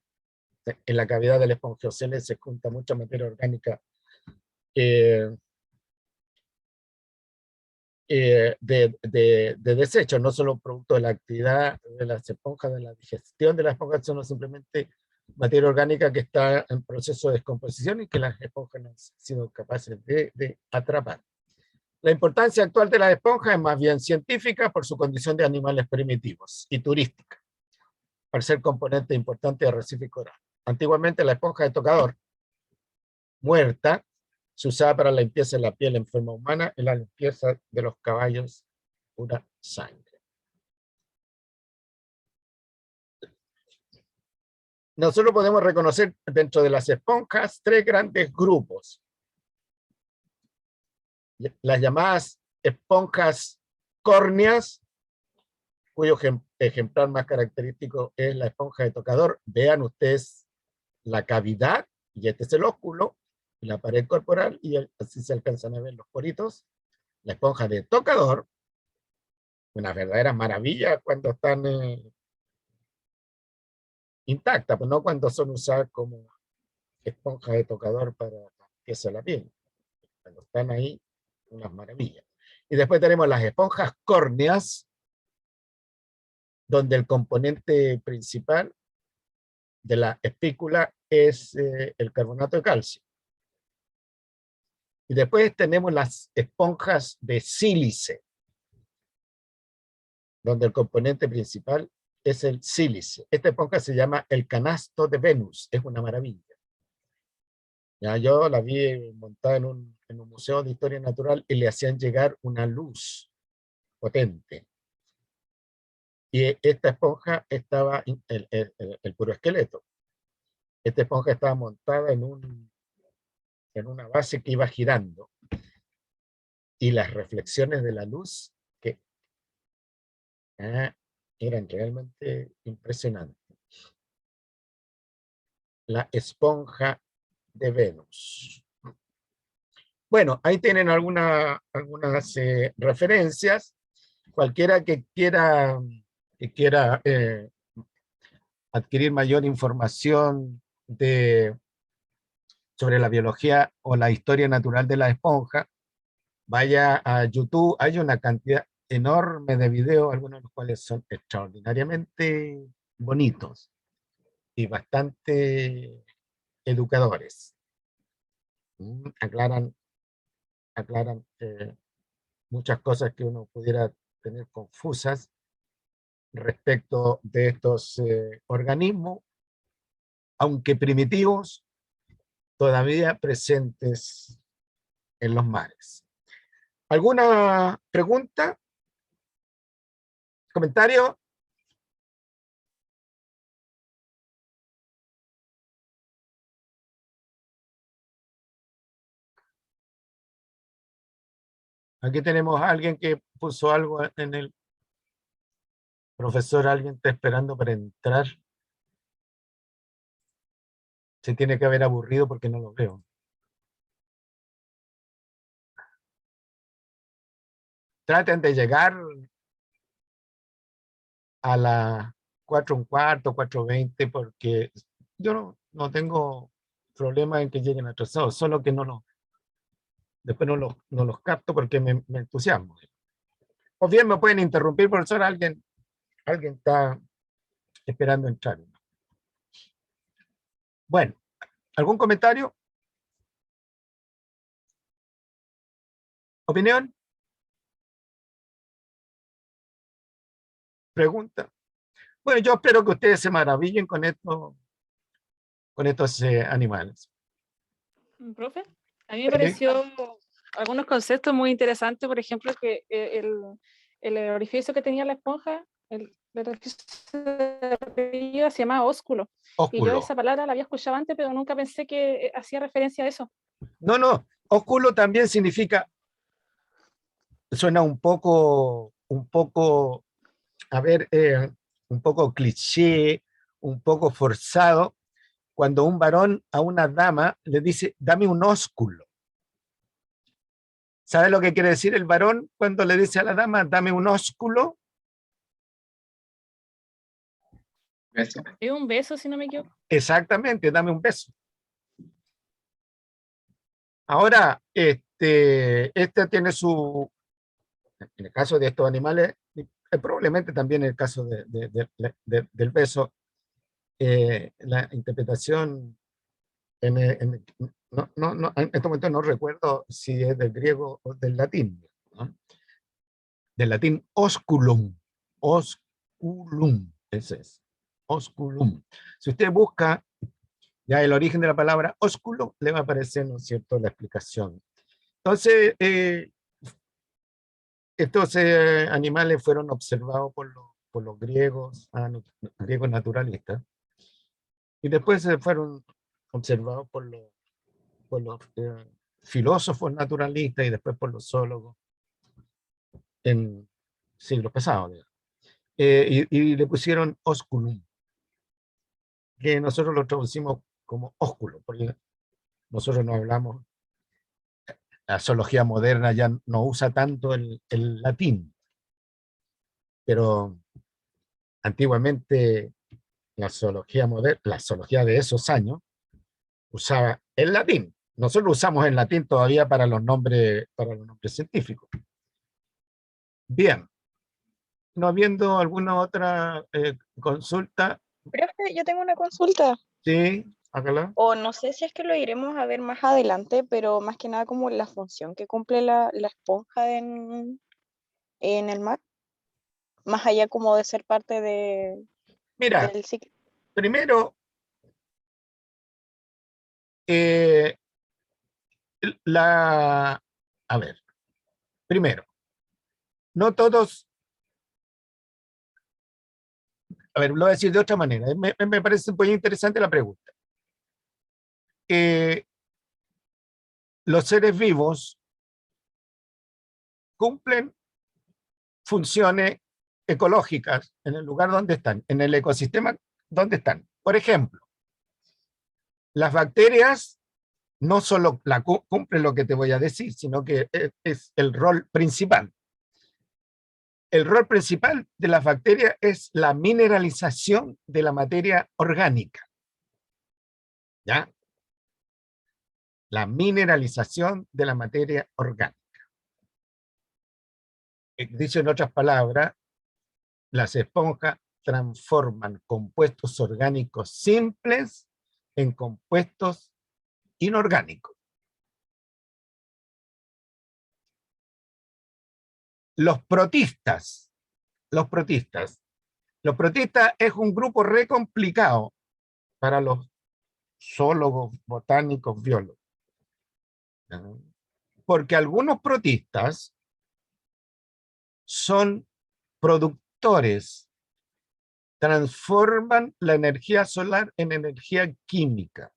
S1: en la cavidad del espongiocele se junta mucha materia orgánica de desecho, no solo producto de la actividad de las esponjas, de la digestión de las esponjas, sino simplemente materia orgánica que está en proceso de descomposición y que las esponjas no han sido capaces de atrapar. La importancia actual de las esponjas es más bien científica por su condición de animales primitivos y turística, al ser componente importante de arrecife y coral. Antiguamente la esponja de tocador, muerta, se usaba para la limpieza de la piel enferma humana y la limpieza de los caballos pura sangre. Nosotros podemos reconocer dentro de las esponjas 3 grandes grupos. Las llamadas esponjas córneas, cuyo ejemplar más característico es la esponja de tocador. Vean ustedes la cavidad, y este es el ósculo, la pared corporal, y así se alcanzan a ver los poritos. La esponja de tocador, una verdadera maravilla cuando están intactas, pero no cuando son usadas como esponja de tocador para que se la piel. Cuando están ahí, unas maravillas. Y después tenemos las esponjas córneas, donde el componente principal de la espícula es el carbonato de calcio. Y después tenemos las esponjas de sílice, donde el componente principal es el sílice. Esta esponja se llama el canasto de Venus, es una maravilla. Ya, yo la vi montada en un museo de historia natural y le hacían llegar una luz potente. Y esta esponja estaba, el puro esqueleto, esta esponja estaba montada en una base que iba girando. Y las reflexiones de la luz que eran realmente impresionantes. La esponja de Venus. Bueno, ahí tienen algunas referencias. Cualquiera que quiera adquirir mayor información sobre la biología o la historia natural de la esponja, vaya a YouTube. Hay una cantidad enorme de videos, algunos de los cuales son extraordinariamente bonitos y bastante educadores. Aclaran muchas cosas que uno pudiera tener confusas respecto de estos organismos, aunque primitivos, todavía presentes en los mares. ¿Alguna pregunta? ¿Comentario? Aquí tenemos a alguien que puso algo Profesor, ¿alguien está esperando para entrar? Se tiene que haber aburrido porque no lo veo. Traten de llegar a las 4:15, 4:20, porque yo no tengo problema en que lleguen atrasados, solo que después no los capto porque me entusiasmo. O bien me pueden interrumpir, profesor, alguien está esperando entrar. Bueno, ¿algún comentario? ¿Opinión? ¿Pregunta? Bueno, yo espero que ustedes se maravillen con estos animales.
S3: Profe, a mí me
S1: Sí.
S3: pareció algunos conceptos muy interesantes, por ejemplo, que el orificio que tenía la esponja, el orificio de arriba se llama ósculo. Y yo
S1: Ósculo.
S3: esa palabra la había escuchado antes, pero nunca pensé que hacía referencia a eso.
S1: No, ósculo también significa, suena un poco, a ver, un poco cliché, un poco forzado, cuando un varón a una dama le dice, dame un ósculo. ¿Sabe lo que quiere decir el varón cuando le dice a la dama, dame un ósculo?
S2: Beso.
S3: Es un beso, si no me equivoco.
S1: Exactamente, dame un beso. Ahora, este tiene en el caso de estos animales, probablemente también en el caso del beso, la interpretación en este momento no recuerdo si es del griego o del latín, ¿no? Del latín osculum, osculum, ese es, osculum. Si usted busca ya el origen de la palabra ósculo, le va a aparecer, ¿no es cierto?, la explicación. Entonces, estos animales fueron observados por los griegos, griegos naturalistas, y después se fueron observados por los filósofos naturalistas y después por los zoólogos en siglos pasados. Y le pusieron osculum, que nosotros lo traducimos como ósculo, porque nosotros no hablamos, la zoología moderna ya no usa tanto el latín, pero antiguamente la zoología moderna, la zoología de esos años, usaba el latín. Nosotros usamos el latín todavía para los nombres científicos. Bien, no habiendo alguna otra consulta,
S4: Profe, yo tengo una consulta,
S1: sí, hágala.
S4: o no sé si es que lo iremos a ver más adelante, pero más que nada como la función que cumple la esponja en el mar, más allá como de ser parte
S1: Mira,
S4: del ciclo.
S1: primero, eh, a ver, primero, no todos, a ver, lo voy a decir de otra manera, me parece muy interesante la pregunta. Los seres vivos cumplen funciones ecológicas en el lugar donde están, en el ecosistema donde están. Por ejemplo, las bacterias no solo cumplen lo que te voy a decir, sino que es el rol principal. El rol principal de las bacterias es la mineralización de la materia orgánica. ¿Ya? La mineralización de la materia orgánica. Dicho en otras palabras, las esponjas transforman compuestos orgánicos simples en compuestos inorgánicos. Los protistas es un grupo re complicado para los zoólogos, botánicos, biólogos. ¿No? Porque algunos protistas son productores, transforman la energía solar en energía química.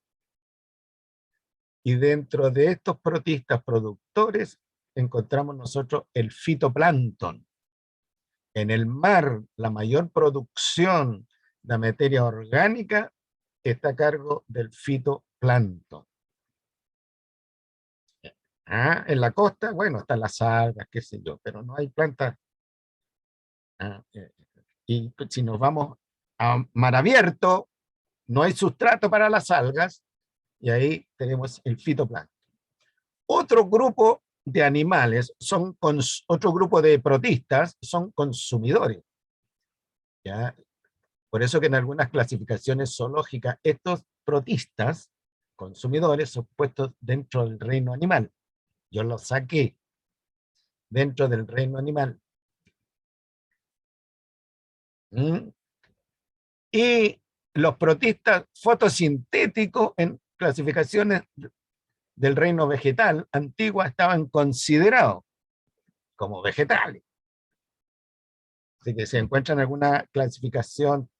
S1: Y dentro de estos protistas productores encontramos nosotros el fitoplancton. En el mar, la mayor producción de materia orgánica está a cargo del fitoplancton. En la costa, bueno, están las algas, qué sé yo, pero no hay plantas. Y si nos vamos a mar abierto, no hay sustrato para las algas, y ahí tenemos el fitoplancton. Otro grupo de animales, otro grupo de protistas, son consumidores. ¿Ya? Por eso que en algunas clasificaciones zoológicas, estos protistas, consumidores, son puestos dentro del reino animal. Yo los saqué dentro del reino animal. Y los protistas fotosintéticos en clasificaciones del reino vegetal antigua estaban considerados como vegetales. Así que si encuentran alguna clasificación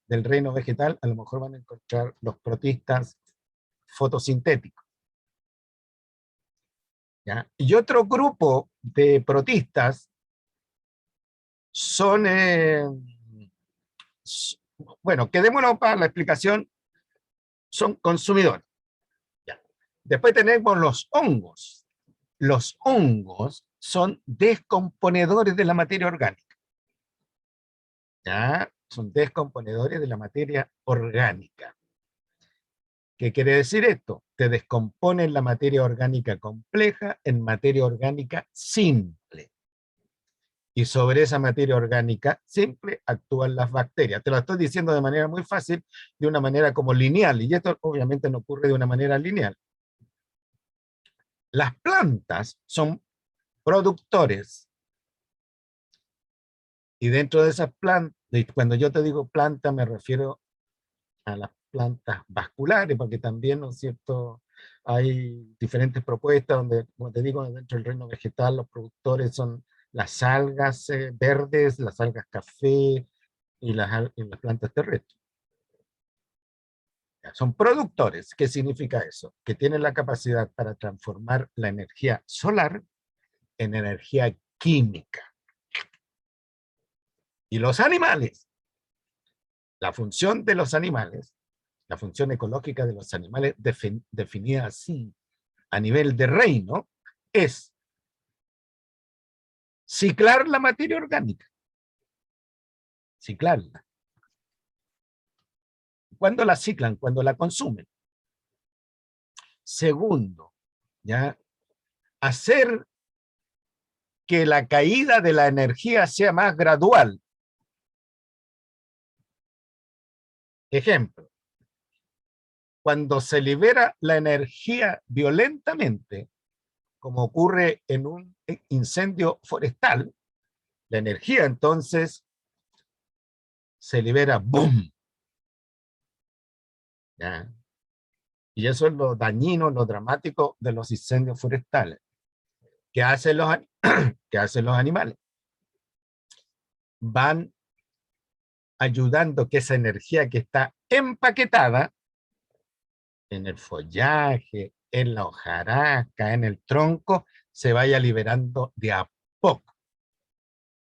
S1: del reino vegetal, a lo mejor van a encontrar los protistas fotosintéticos. ¿Ya? Y otro grupo de protistas son, bueno, quedémonos para la explicación, son consumidores. ¿Ya? Después tenemos los hongos. Los hongos son descomponedores de la materia orgánica. ¿Ya? Son descomponedores de la materia orgánica. ¿Qué quiere decir esto? Te descomponen la materia orgánica compleja en materia orgánica simple. Y sobre esa materia orgánica simple actúan las bacterias. Te lo estoy diciendo de manera muy fácil, de una manera como lineal, y esto obviamente no ocurre de una manera lineal. Las plantas son productores. Y dentro de esas plantas, cuando yo te digo planta, me refiero a las plantas vasculares, porque también, ¿no es cierto?, hay diferentes propuestas donde, como te digo, dentro del reino vegetal los productores son las algas verdes, las algas café y las plantas terrestres. Son productores. ¿Qué significa eso? Que tienen la capacidad para transformar la energía solar en energía química. Y los animales, la función de los animales, la función ecológica de los animales definida así a nivel de reino, es ciclar la materia orgánica. Ciclarla. ¿Cuándo la ciclan? Cuando la consumen. Segundo, ¿ya? Hacer que la caída de la energía sea más gradual. Ejemplo, cuando se libera la energía violentamente, como ocurre en un incendio forestal, la energía entonces se libera, ¡boom! ¿Ya? Y eso es lo dañino, lo dramático de los incendios forestales. ¿Qué hacen ¿Qué hacen los animales? Van ayudando que esa energía que está empaquetada en el follaje, en la hojarasca, en el tronco, se vaya liberando de a poco.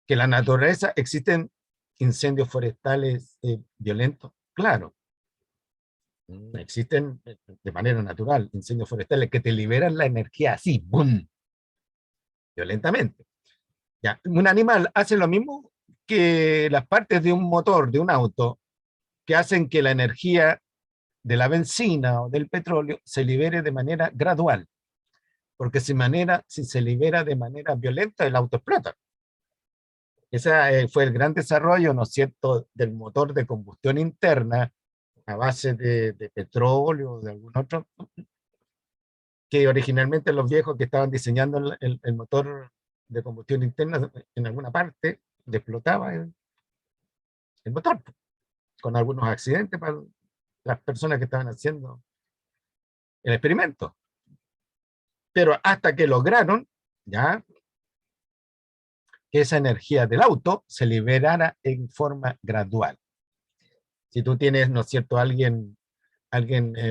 S1: Que en la naturaleza existen incendios forestales violentos, claro. Existen de manera natural incendios forestales que te liberan la energía así, ¡boom!, violentamente. Ya, un animal hace lo mismo que las partes de un motor, de un auto, que hacen que la energía de la benzina o del petróleo se libere de manera gradual. Porque si se libera de manera violenta, el auto explota. Ese fue el gran desarrollo, ¿no es cierto?, del motor de combustión interna a base de petróleo o de algún otro, que originalmente los viejos que estaban diseñando el motor de combustión interna en alguna parte, explotaba el motor, con algunos accidentes para las personas que estaban haciendo el experimento. Pero hasta que lograron, ya, que esa energía del auto se liberara en forma gradual. Si tú tienes, ¿no es cierto?, alguien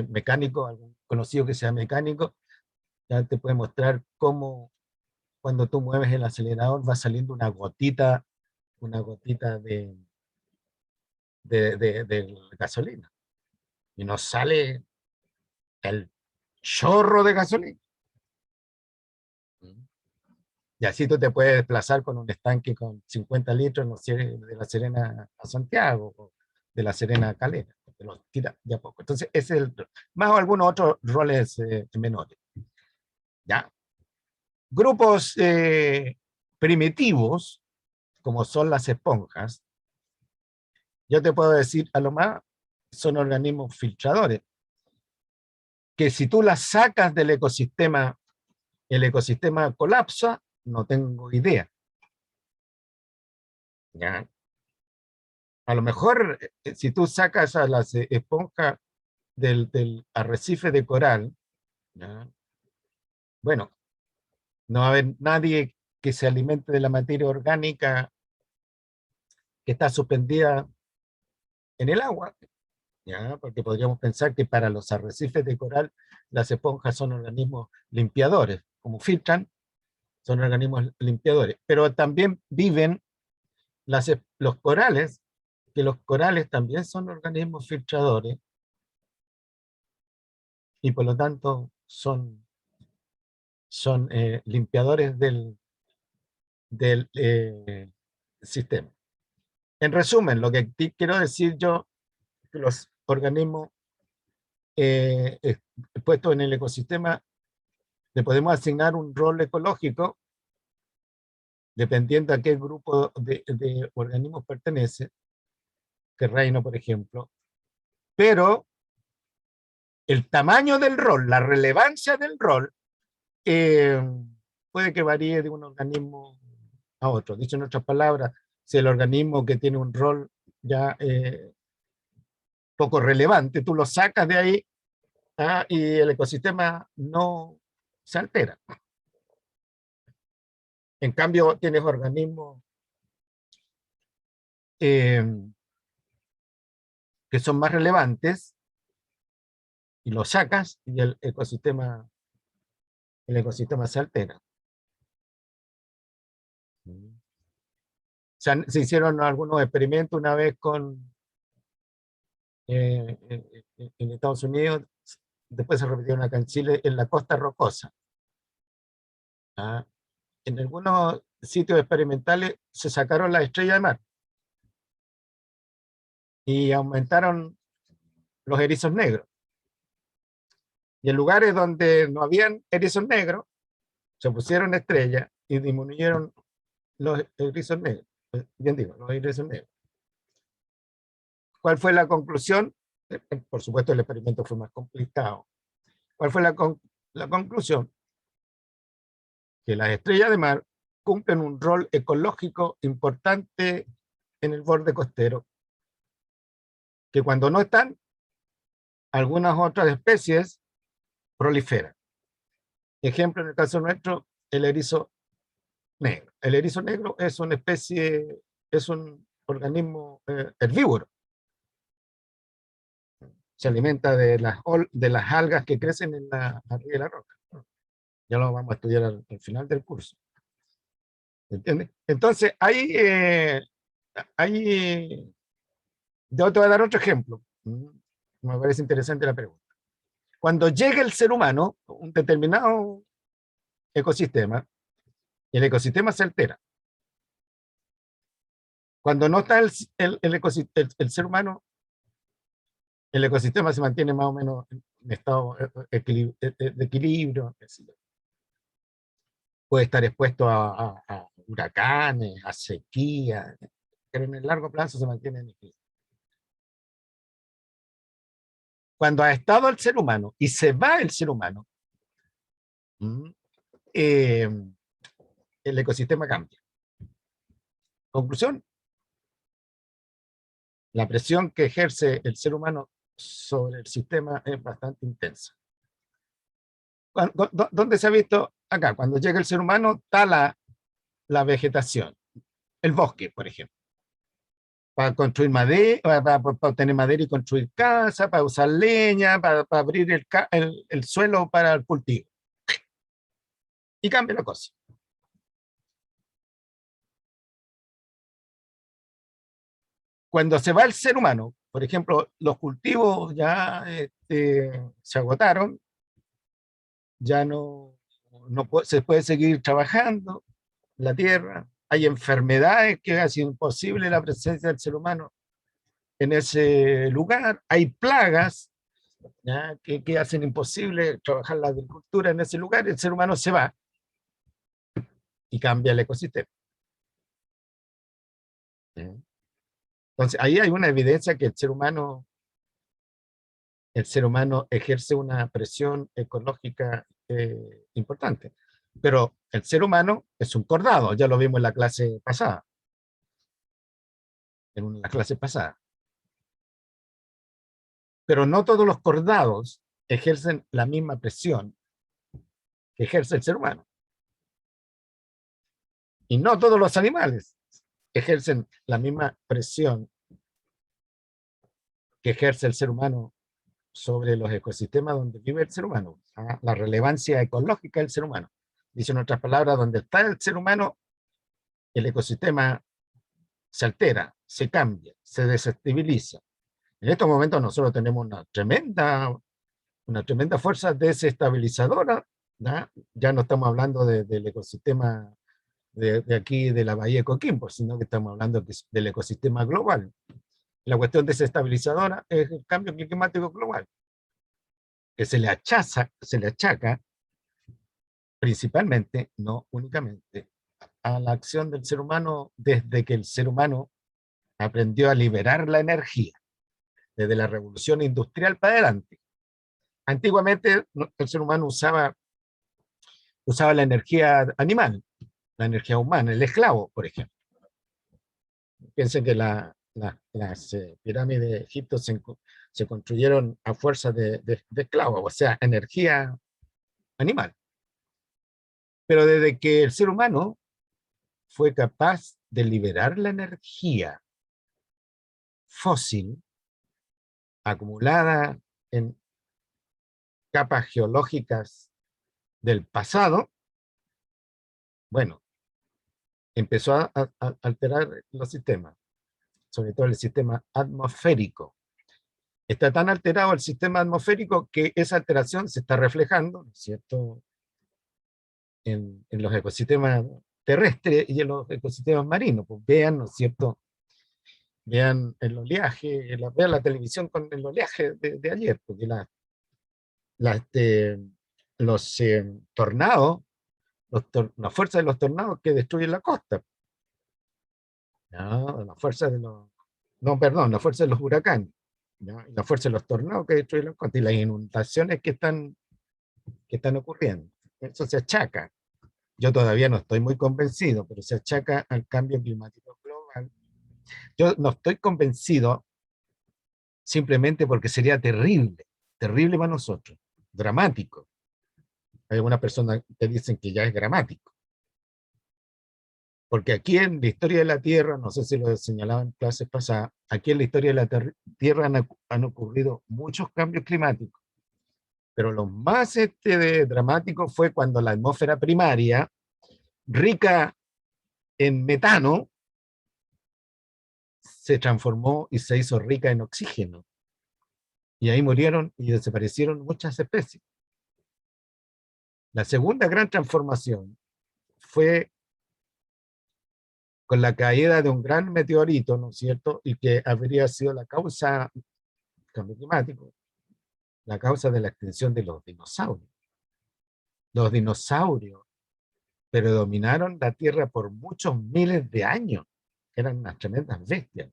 S1: mecánico, algún conocido que sea mecánico, ya te puede mostrar cómo cuando tú mueves el acelerador va saliendo una gotita una gotita de gasolina. Y nos sale el chorro de gasolina. Y así tú te puedes desplazar con un estanque con 50 litros, no sé, de La Serena a Santiago, o de La Serena a Calera. Te los tira de a poco. Entonces, ese es más o algunos otros roles menores. ¿Ya? Grupos primitivos, como son las esponjas, yo te puedo decir, a lo más, son organismos filtradores, que si tú las sacas del ecosistema, el ecosistema colapsa, no tengo idea. ¿Ya? A lo mejor, si tú sacas a las esponjas del arrecife de coral, ¿ya? Bueno, no va a haber nadie que se alimente de la materia orgánica que está suspendida en el agua, ¿ya? Porque podríamos pensar que para los arrecifes de coral las esponjas son organismos limpiadores, como filtran, son organismos limpiadores, pero también viven los corales, que los corales también son organismos filtradores y por lo tanto son limpiadores del sistema. En resumen, lo que quiero decir yo, que los organismos puestos en el ecosistema le podemos asignar un rol ecológico dependiendo a qué grupo de organismos pertenece, qué reino, por ejemplo, pero el tamaño del rol, la relevancia del rol, puede que varíe de un organismo a otro. Dicho en otras palabras, si el organismo que tiene un rol ya poco relevante, tú lo sacas de ahí y el ecosistema no se altera. En cambio, tienes organismos que son más relevantes y los sacas y el ecosistema se altera. Se hicieron algunos experimentos una vez en Estados Unidos, después se repitieron acá en Chile, en la costa rocosa. ¿Ah? En algunos sitios experimentales se sacaron las estrellas de mar y aumentaron los erizos negros. Y en lugares donde no habían erizos negros, se pusieron estrellas y disminuyeron los erizos negros. Bien digo, los erizos negros. ¿Cuál fue la conclusión? Por supuesto, el experimento fue más complicado. ¿Cuál fue la conclusión? Que las estrellas de mar cumplen un rol ecológico importante en el borde costero, que cuando no están, algunas otras especies proliferan. Ejemplo, en el caso nuestro, el erizo negro. El erizo negro es una especie, es un organismo herbívoro. Se alimenta de las algas que crecen arriba de la roca. Ya lo vamos a estudiar al final del curso. ¿Entiendes? Entonces, yo te voy a dar otro ejemplo. Me parece interesante la pregunta. Cuando llega el ser humano a un determinado ecosistema, el ecosistema se altera. Cuando no está el ser humano, el ecosistema se mantiene más o menos en estado de equilibrio. Puede estar expuesto a huracanes, a sequía, pero en el largo plazo se mantiene en equilibrio. Cuando ha estado el ser humano y se va el ser humano, el ecosistema cambia. Conclusión, la presión que ejerce el ser humano sobre el sistema es bastante intensa. ¿Dónde se ha visto? Acá, cuando llega el ser humano, tala la vegetación, el bosque, por ejemplo, para construir madera, para obtener madera y construir casas, para usar leña, para abrir el suelo para el cultivo. Y cambia la cosa. cuando se va el ser humano, por ejemplo, los cultivos ya se agotaron, ya se puede seguir trabajando la tierra, hay enfermedades que hacen imposible la presencia del ser humano en ese lugar, hay plagas, ¿ya? Que hacen imposible trabajar la agricultura en ese lugar, el ser humano se va y cambia el ecosistema. ¿Sí? Entonces, ahí hay una evidencia que el ser humano ejerce una presión ecológica importante. Pero el ser humano es un cordado, ya lo vimos en la clase pasada. En la clase pasada. Pero no todos los cordados ejercen la misma presión que ejerce el ser humano. Y no todos los animales ejercen la misma presión que ejerce el ser humano sobre los ecosistemas donde vive el ser humano. La relevancia ecológica del ser humano. Dice en otras palabras, donde está el ser humano, el ecosistema se altera, se cambia, se desestabiliza. En estos momentos nosotros tenemos una tremenda fuerza desestabilizadora, ¿no? Ya no estamos hablando del ecosistema de aquí, de la Bahía de Coquimbo, sino que estamos hablando del ecosistema global. La cuestión desestabilizadora es el cambio climático global, que se le achaca principalmente, no únicamente, a la acción del ser humano desde que el ser humano aprendió a liberar la energía, desde la revolución industrial para adelante. Antiguamente el ser humano usaba la energía animal, la energía humana, el esclavo, por ejemplo. Piensen que las pirámides de Egipto se construyeron a fuerza de esclavos, o sea, energía animal. Pero desde que el ser humano fue capaz de liberar la energía fósil acumulada en capas geológicas del pasado, bueno, empezó a alterar los sistemas, sobre todo el sistema atmosférico. Está tan alterado el sistema atmosférico que esa alteración se está reflejando, ¿no es cierto?, en los ecosistemas terrestres y en los ecosistemas marinos. Pues vean, ¿no es cierto?, vean el oleaje, vean la televisión con el oleaje de ayer, porque los tornados, la fuerza de los tornados que destruyen la costa. ¿No? La fuerza de la fuerza de los huracanes, ¿no? La fuerza de los tornados que destruyen la costa y las inundaciones que están ocurriendo. Eso se achaca. Yo todavía no estoy muy convencido, pero se achaca al cambio climático global. Yo no estoy convencido simplemente porque sería terrible para nosotros, dramático. Hay algunas personas que dicen que ya es dramático. Porque aquí en la historia de la Tierra, no sé si lo señalaba en clases pasadas, aquí en la historia de la Tierra han ocurrido muchos cambios climáticos. Pero lo más dramático fue cuando la atmósfera primaria, rica en metano, se transformó y se hizo rica en oxígeno. Y ahí murieron y desaparecieron muchas especies. La segunda gran transformación fue con la caída de un gran meteorito, ¿no es cierto?, y que habría sido la causa del cambio climático, la causa de la extinción de los dinosaurios. Los dinosaurios predominaron la Tierra por muchos miles de años, eran unas tremendas bestias.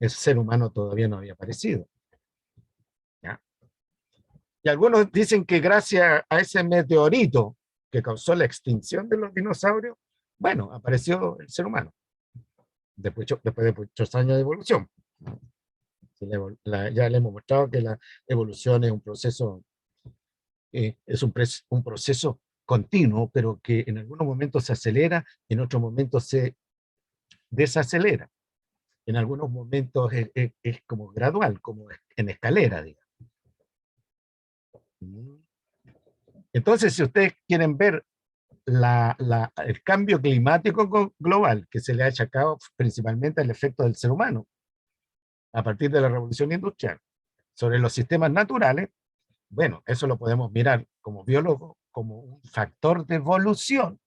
S1: El ser humano todavía no había aparecido. ¿Ya? Y algunos dicen que gracias a ese meteorito que causó la extinción de los dinosaurios, bueno, apareció el ser humano, después de muchos años de evolución. Ya le hemos mostrado que la evolución es un proceso, un proceso continuo, pero que en algunos momentos se acelera, en otros momentos se desacelera. En algunos momentos es como gradual, como en escalera, digamos. Entonces, si ustedes quieren ver el cambio climático global que se le ha achacado principalmente al efecto del ser humano, a partir de la revolución industrial, sobre los sistemas naturales, bueno, eso lo podemos mirar como biólogo como un factor de evolución.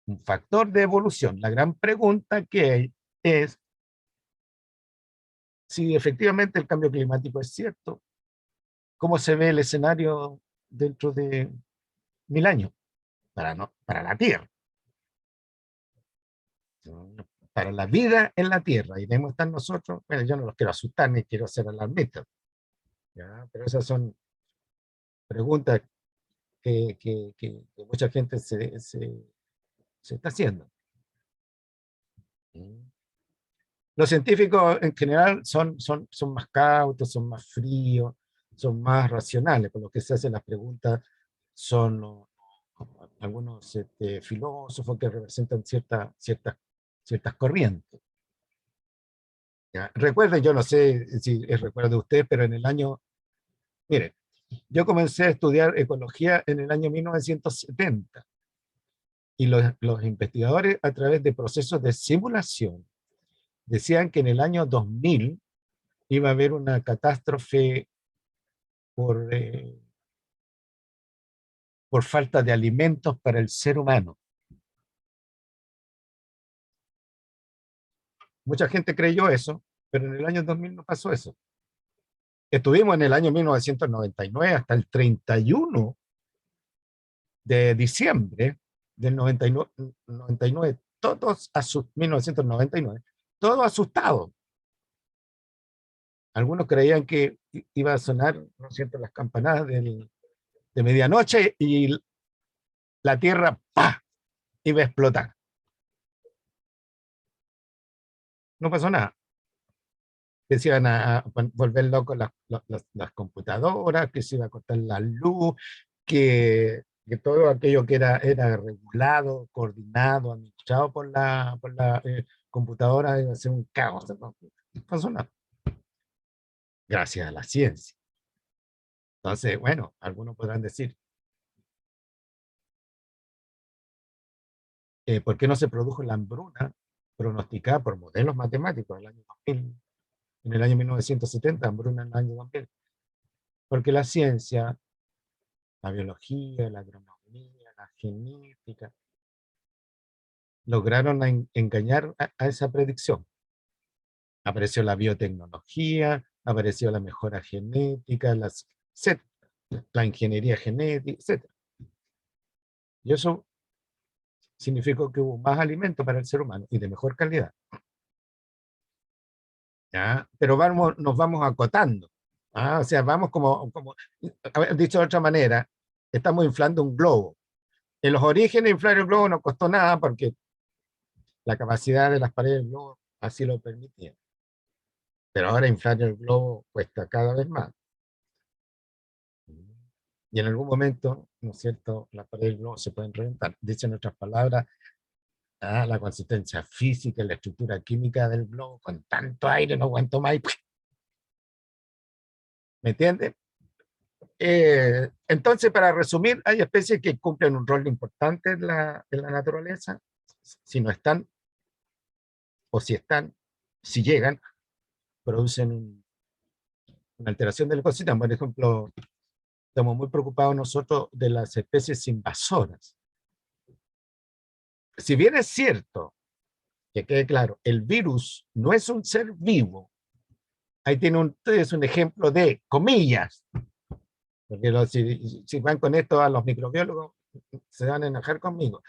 S1: Un factor de evolución. La gran pregunta que hay es si efectivamente el cambio climático es cierto, ¿cómo se ve el escenario dentro de 1000 años? Para la Tierra. Para la vida en la Tierra. Y debemos estar nosotros, bueno, yo no los quiero asustar ni quiero ser alarmista, ¿ya? Pero esas son preguntas que mucha gente se está haciendo. Los científicos en general son más cautos, son más fríos, son más racionales, por lo que se hacen las preguntas son algunos filósofos que representan ciertas corrientes. ¿Ya? Recuerden, yo no sé si es recuerdo de ustedes, pero en el año, mire, yo comencé a estudiar ecología en el año 1970 y los investigadores a través de procesos de simulación decían que en el año 2000 iba a haber una catástrofe por falta de alimentos para el ser humano. Mucha gente creyó eso, pero en el año 2000 no pasó eso. Estuvimos en el año 1999 hasta el 31 de diciembre del 99, todos 1999, todos asustados. Algunos creían que iba a sonar, ¿no es cierto?, las campanadas de medianoche y la Tierra ¡pah!, iba a explotar. No pasó nada. Que se iban a volver locos las computadoras, que se iba a cortar la luz, que todo aquello que era regulado, coordinado, administrado por la computadora iba a ser un caos. No pasó nada. Gracias a la ciencia. Entonces, bueno, algunos podrán decir, ¿por qué no se produjo la hambruna pronosticada por modelos matemáticos en el año 2000? En el año 1970, hambruna en el año 2000. Porque la ciencia, la biología, la agronomía, la genética, lograron engañar a esa predicción. Apareció la biotecnología, apareció la mejora genética, la ingeniería genética, etc. Y eso significó que hubo más alimento para el ser humano y de mejor calidad. ¿Ya? Pero nos vamos acotando. O sea, vamos como dicho de otra manera, estamos inflando un globo. En los orígenes inflar el globo no costó nada porque la capacidad de las paredes del globo así lo permitía. Pero ahora inflar el globo cuesta cada vez más. Y en algún momento, ¿no es cierto?, las paredes del globo se pueden reventar. Dicen otras palabras, la consistencia física y la estructura química del globo, con tanto aire no aguanto más. ¿Me entienden? Entonces, para resumir, hay especies que cumplen un rol importante en la naturaleza. Si no están, o si están, si llegan, producen una alteración del ecosistema. Por ejemplo, estamos muy preocupados nosotros de las especies invasoras. Si bien es cierto, que quede claro, el virus no es un ser vivo, ahí tiene ustedes un ejemplo de comillas, porque si van con esto a los microbiólogos, se van a enojar conmigo,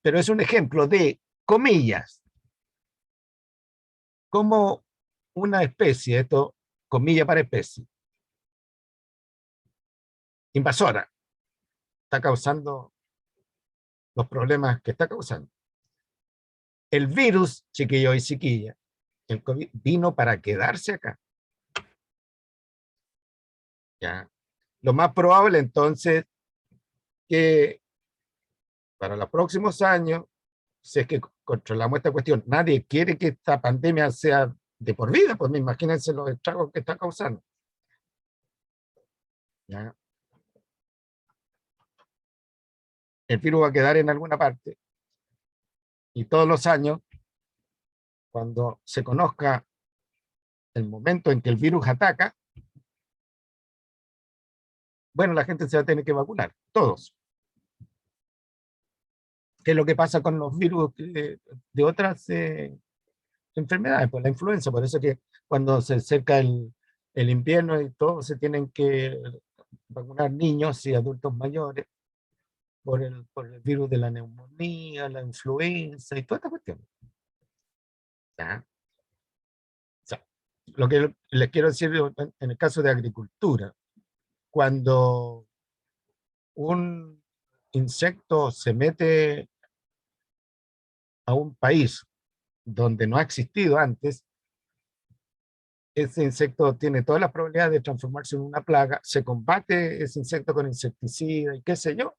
S1: pero es un ejemplo de comillas, como una especie, esto, comilla para especie, invasora, está causando los problemas que está causando. El virus, chiquillo y chiquilla, el COVID, vino para quedarse acá. ¿Ya? Lo más probable entonces que para los próximos años, si es que controlamos esta cuestión, nadie quiere que esta pandemia sea de por vida, pues imagínense los estragos que está causando. ¿Ya? El virus va a quedar en alguna parte y todos los años, cuando se conozca el momento en que el virus ataca, bueno, la gente se va a tener que vacunar, todos. ¿Qué es lo que pasa con los virus de otras enfermedades? Pues la influenza, por eso que cuando se acerca el invierno y todo, se tienen que vacunar niños y adultos mayores por el virus de la neumonía, la influenza y toda esta cuestión. ¿Ya? O sea, lo que les quiero decir en el caso de agricultura, cuando un insecto se mete a un país donde no ha existido antes, ese insecto tiene todas las probabilidades de transformarse en una plaga, se combate ese insecto con insecticida y qué sé yo,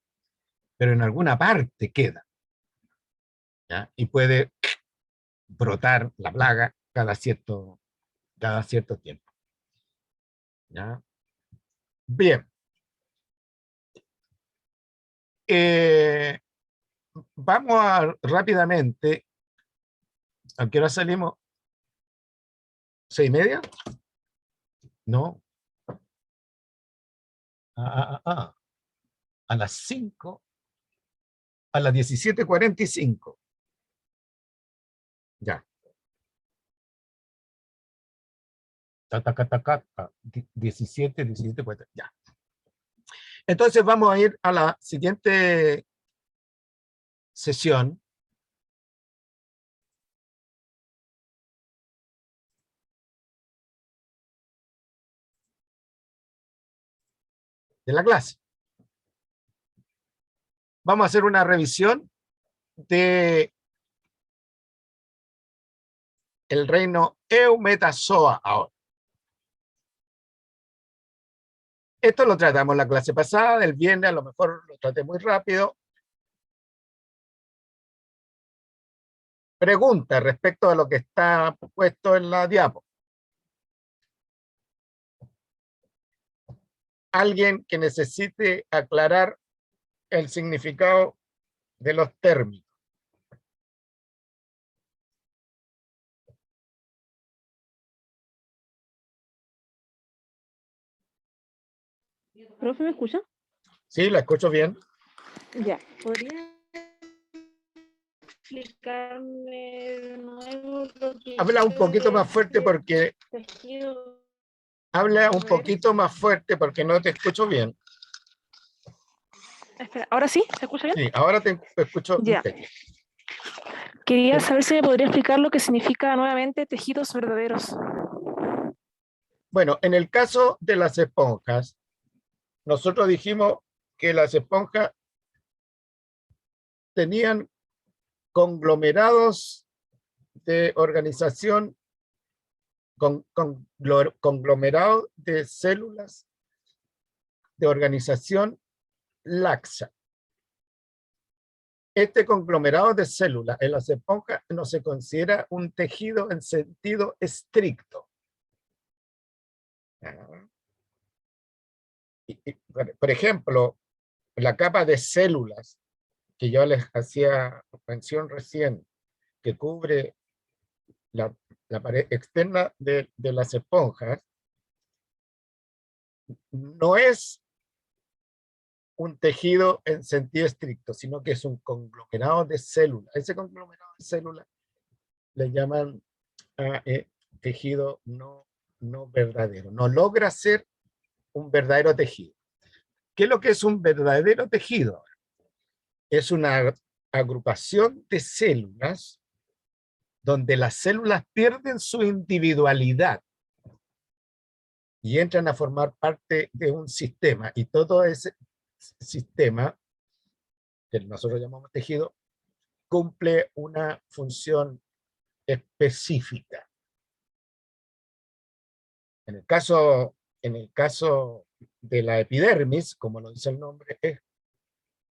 S1: pero en alguna parte queda, ¿ya? Y puede brotar la plaga cada cierto tiempo, ¿ya? Bien. Vamos a rápidamente, ¿a qué hora salimos? ¿6:30? No. A las 5, a las 17:45. Ya. 17:40. Ya. Entonces vamos a ir a la siguiente sesión. De la clase. Vamos a hacer una revisión de el reino Eumetazoa ahora. Esto lo tratamos en la clase pasada, el viernes a lo mejor lo traté muy rápido. Pregunta respecto a lo que está puesto en la diapo. Alguien que necesite aclarar el significado de los términos.
S3: ¿Profe, me escucha?
S1: Sí, la escucho bien.
S3: Ya. ¿Podría explicarme de nuevo lo que
S1: Habla un poquito más fuerte porque...
S3: tejido?
S1: Habla un poquito más fuerte porque no te escucho bien.
S3: Espera, ¿ahora sí? ¿Se escucha bien?
S1: Sí, ahora te escucho
S3: Ya.
S1: impecable.
S3: Quería saber si me podría explicar lo que significa nuevamente tejidos verdaderos.
S1: Bueno, en el caso de las esponjas, nosotros dijimos que las esponjas tenían conglomerados de organización, conglomerados de células de organización laxa. Este conglomerado de células en las esponjas no se considera un tejido en sentido estricto. Por ejemplo, la capa de células que yo les hacía mención recién, que cubre la pared externa de las esponjas, no es un tejido en sentido estricto, sino que es un conglomerado de células. Ese conglomerado de células le llaman tejido no verdadero. No logra ser un verdadero tejido. ¿Qué es lo que es un verdadero tejido? Es una agrupación de células donde las células pierden su individualidad y entran a formar parte de un sistema, y todo ese sistema, que nosotros llamamos tejido, cumple una función específica. En el caso de la epidermis, como lo dice el nombre, es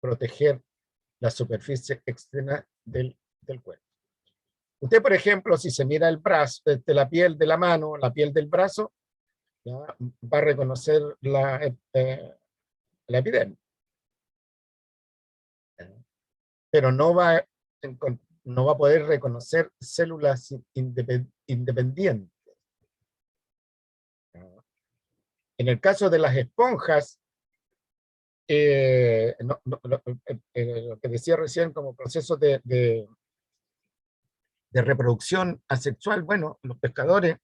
S1: proteger la superficie externa del cuerpo. Usted, por ejemplo, si se mira el brazo, la piel de la mano, la piel del brazo, ¿ya? Va a reconocer la epidermis. Pero no va a poder reconocer células independientes. En el caso de las esponjas, lo que decía recién como proceso de reproducción asexual, bueno, los pescadores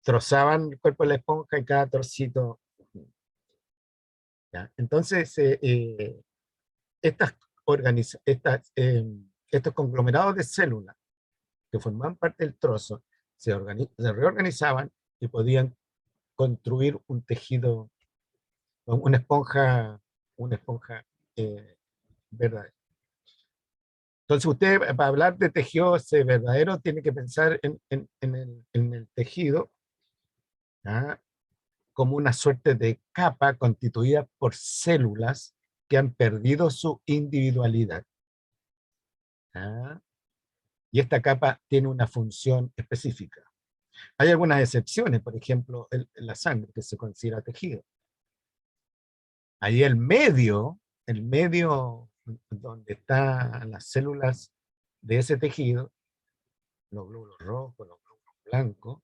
S1: trozaban el cuerpo de la esponja y cada trocito. ¿Ya? Entonces, estos conglomerados de células que formaban parte del trozo se reorganizaban y podían construir un tejido, una esponja verdadera. Entonces usted, para hablar de tejido verdadero, tiene que pensar en el tejido, ¿ya?, como una suerte de capa constituida por células que han perdido su individualidad. ¿Ya? Y esta capa tiene una función específica. Hay algunas excepciones, por ejemplo, la sangre, que se considera tejido. Ahí el medio donde están las células de ese tejido, los glóbulos rojos, los glóbulos blancos,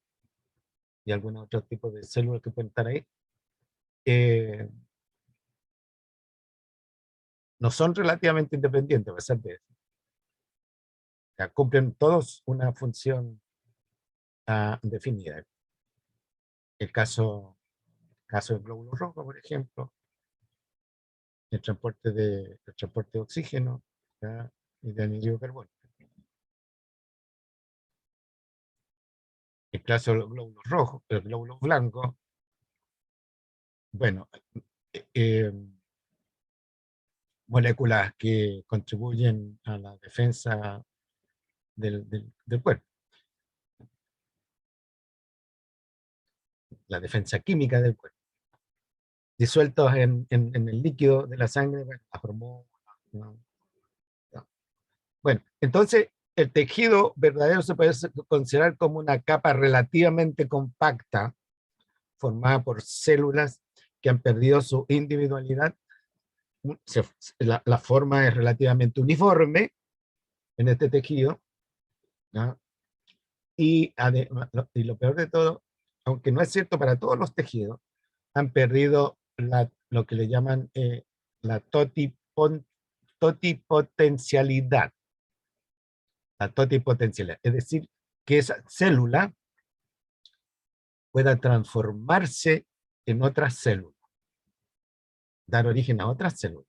S1: y algunos otros tipos de células que pueden estar ahí, no son relativamente independientes, a pesar de eso. O sea, cumplen todos una función definida. El caso del glóbulo rojo, por ejemplo, el transporte de oxígeno, ¿ya?, y de anhídrido de carbono. El caso de los glóbulos rojos, los glóbulos blancos, bueno, moléculas que contribuyen a la defensa del cuerpo. La defensa química del cuerpo. Disueltos en el líquido de la sangre, bueno, la hormona, ¿no? Bueno, entonces el tejido verdadero se puede considerar como una capa relativamente compacta, formada por células que han perdido su individualidad. La forma es relativamente uniforme en este tejido, ¿no? Y lo peor de todo, aunque no es cierto para todos los tejidos, han perdido lo que le llaman la totipotencialidad. La totipotencialidad, es decir, que esa célula pueda transformarse en otras células, dar origen a otras células.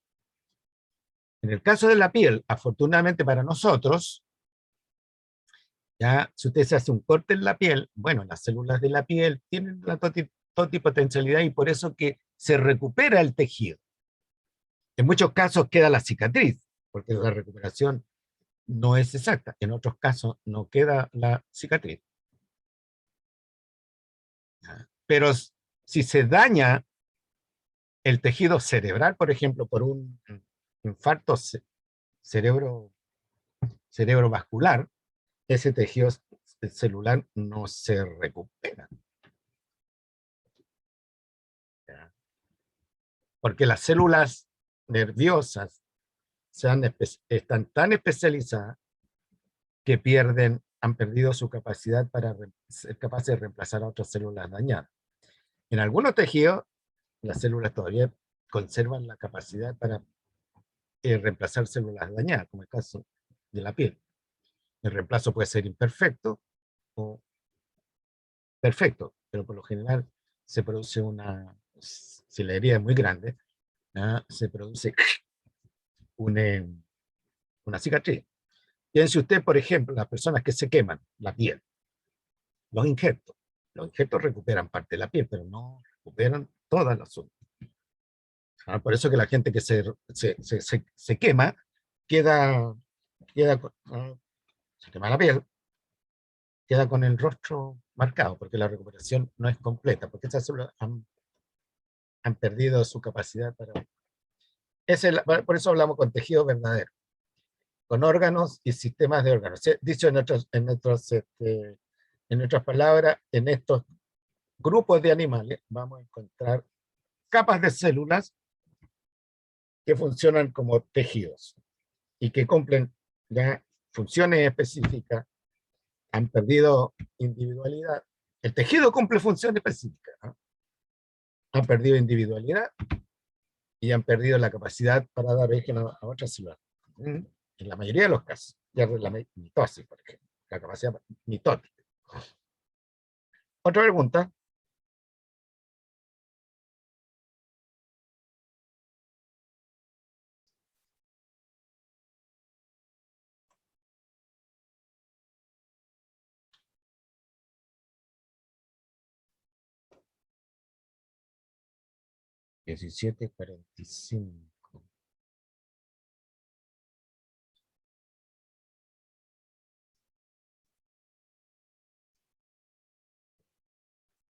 S1: En el caso de la piel, afortunadamente para nosotros, ya si usted se hace un corte en la piel, bueno, las células de la piel tienen la totipotencialidad y por eso que se recupera el tejido. En muchos casos queda la cicatriz, porque la recuperación no es exacta. En otros casos no queda la cicatriz. Pero si se daña el tejido cerebral, por ejemplo, por un infarto cerebrovascular, ese tejido celular no se recupera. Porque las células nerviosas están tan especializadas que han perdido su capacidad para ser capaces de reemplazar a otras células dañadas. En algunos tejidos, las células todavía conservan la capacidad para reemplazar células dañadas, como el caso de la piel. El reemplazo puede ser imperfecto o perfecto, pero por lo general se produce si la herida es muy grande, se produce una cicatriz. Piense usted, por ejemplo, las personas que se queman la piel, los injertos. Los injertos recuperan parte de la piel, pero no recuperan toda la zona. Por eso que la gente que se quema, se quema la piel, queda con el rostro marcado, porque la recuperación no es completa, porque esas células han perdido su capacidad para... por eso hablamos con tejido verdadero, con órganos y sistemas de órganos. Dicho en otras palabras, en estos grupos de animales vamos a encontrar capas de células que funcionan como tejidos y que cumplen ya funciones específicas, han perdido individualidad, El tejido cumple funciones específicas, ¿no? Han perdido individualidad y han perdido la capacidad para dar origen a otras células. En la mayoría de los casos, ya la mitosis, por ejemplo, la capacidad mitótica. Otra pregunta. (17:45).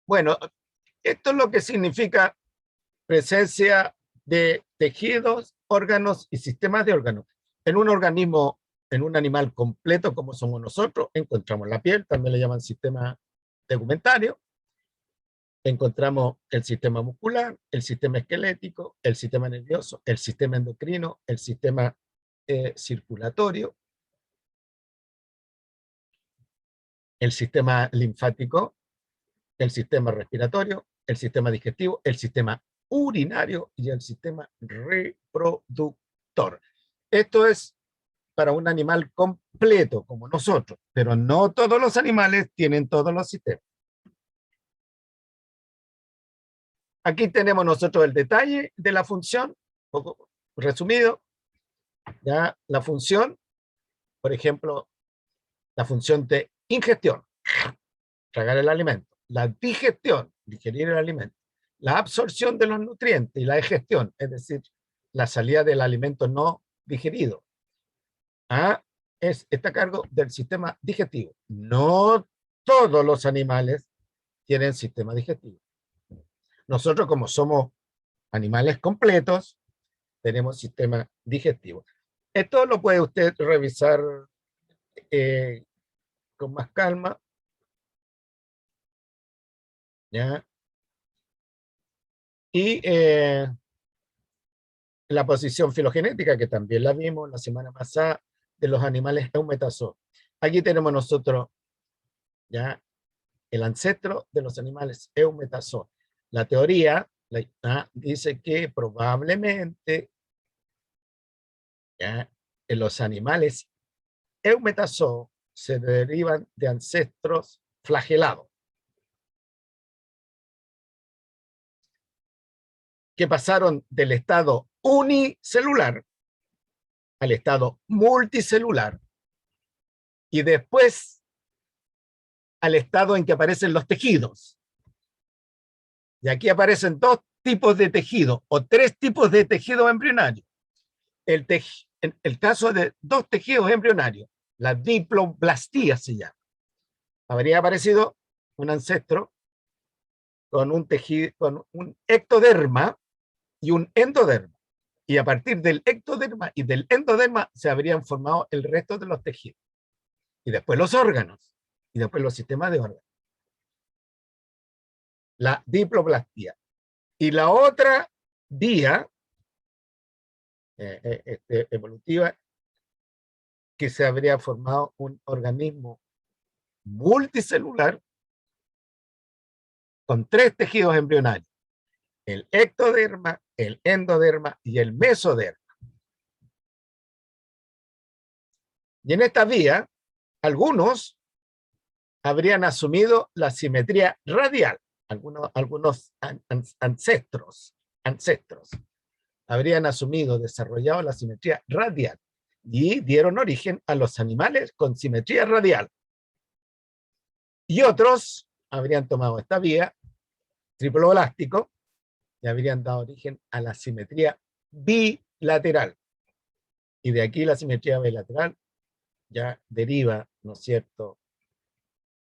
S1: Bueno, esto es lo que significa presencia de tejidos, órganos y sistemas de órganos. En un organismo, en un animal completo como somos nosotros, encontramos la piel, también le llaman sistema tegumentario, encontramos el sistema muscular, el sistema esquelético, el sistema nervioso, el sistema endocrino, el sistema circulatorio, el sistema linfático, el sistema respiratorio, el sistema digestivo, el sistema urinario y el sistema reproductor. Esto es para un animal completo como nosotros, pero no todos los animales tienen todos los sistemas. Aquí tenemos nosotros el detalle de la función, un poco resumido. Ya la función, por ejemplo, la función de ingestión, tragar el alimento, la digestión, digerir el alimento, la absorción de los nutrientes y la digestión, es decir, la salida del alimento no digerido, está a cargo del sistema digestivo. No todos los animales tienen sistema digestivo. Nosotros, como somos animales completos, tenemos sistema digestivo. Esto lo puede usted revisar con más calma. ¿Ya? Y la posición filogenética, que también la vimos la semana pasada, de los animales eumetazoos. Aquí tenemos nosotros ya el ancestro de los animales eumetazoos. La teoría dice que probablemente ya, en los animales eumetazoos se derivan de ancestros flagelados, que pasaron del estado unicelular al estado multicelular y después al estado en que aparecen los tejidos. Y aquí aparecen dos tipos de tejido o tres tipos de tejido embrionario. En el caso de dos tejidos embrionarios, la diploblastía se llama. Habría aparecido un ancestro con un tejido, con un ectoderma y un endoderma. Y a partir del ectoderma y del endoderma se habrían formado el resto de los tejidos. Y después los órganos. Y después los sistemas de órganos. La diploblastía. Y la otra vía evolutiva, que se habría formado un organismo multicelular con tres tejidos embrionarios: el ectoderma, el endoderma y el mesoderma. Y en esta vía, algunos habrían asumido la simetría radial. Algunos ancestros habrían asumido, desarrollado la simetría radial y dieron origen a los animales con simetría radial. Y otros habrían tomado esta vía, triploblástico, y habrían dado origen a la simetría bilateral. Y de aquí la simetría bilateral ya deriva, ¿no es cierto?,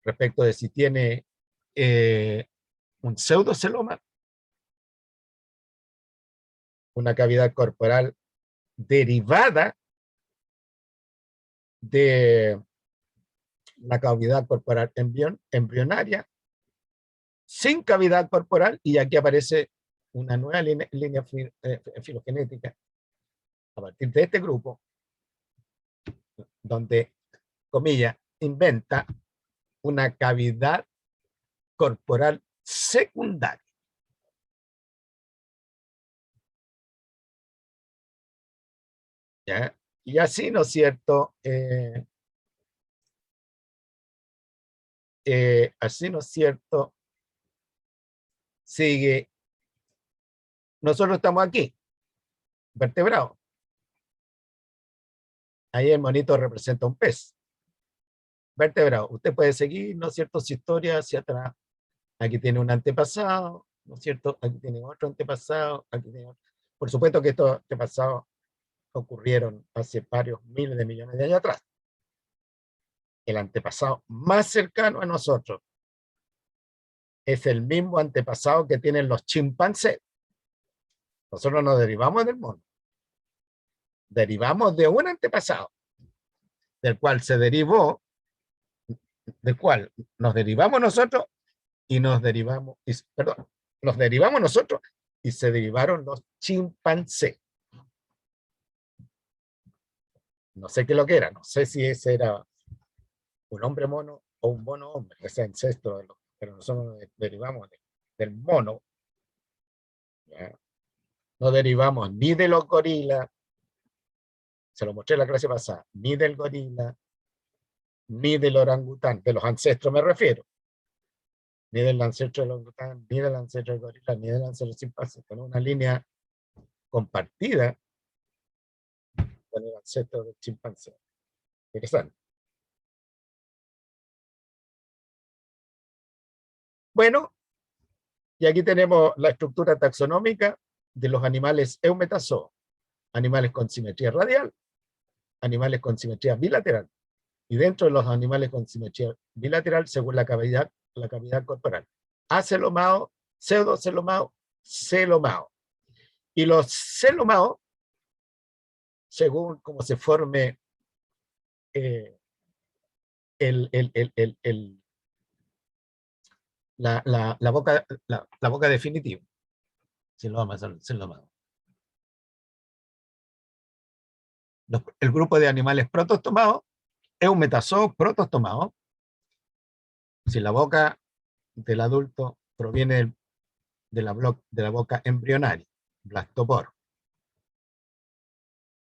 S1: respecto de si tiene un pseudoceloma, una cavidad corporal derivada de la cavidad corporal embrionaria, sin cavidad corporal, y aquí aparece una nueva línea filogenética a partir de este grupo, donde, comillas, inventa una cavidad corporal secundaria. ¿Ya? Y así, ¿no es cierto? Así, ¿no es cierto? Sigue. Nosotros estamos aquí, vertebrados. Ahí el monito representa un pez. Vertebrado. Usted puede seguir, ¿no es cierto?, su historia hacia atrás. Aquí tiene un antepasado, ¿no es cierto? Aquí tiene otro antepasado, aquí tiene otro. Por supuesto que estos antepasados ocurrieron hace varios miles de millones de años atrás. El antepasado más cercano a nosotros es el mismo antepasado que tienen los chimpancés. Nosotros nos derivamos del mono. Derivamos de un antepasado, del cual se derivó, del cual nos derivamos nosotros y nos derivamos, perdón, nos derivamos nosotros y se derivaron los chimpancés. No sé qué lo que era, no sé si ese era un hombre mono o un mono hombre, ese ancestro, pero nosotros nos derivamos del mono. ¿Ya? No derivamos ni de los gorilas, se lo mostré en la clase pasada, ni del gorila, ni del orangután, de los ancestros me refiero, ni del ancestro del orangután, ni del ancestro del gorila, ni del ancestro del chimpancé. Tenemos una línea compartida con el ancestro del chimpancé. Interesante. Bueno, y aquí tenemos la estructura taxonómica de los animales eumetazoos. Animales con simetría radial, animales con simetría bilateral. Y dentro de los animales con simetría bilateral, según la cavidad corporal. Acelomao, pseudocelomao, celomao. Y los celomaos, según cómo se forme la boca definitiva. Celomao. El grupo de animales protostomados, eumetazoos protostomados. Si la boca del adulto proviene de la boca embrionaria, blastoporo.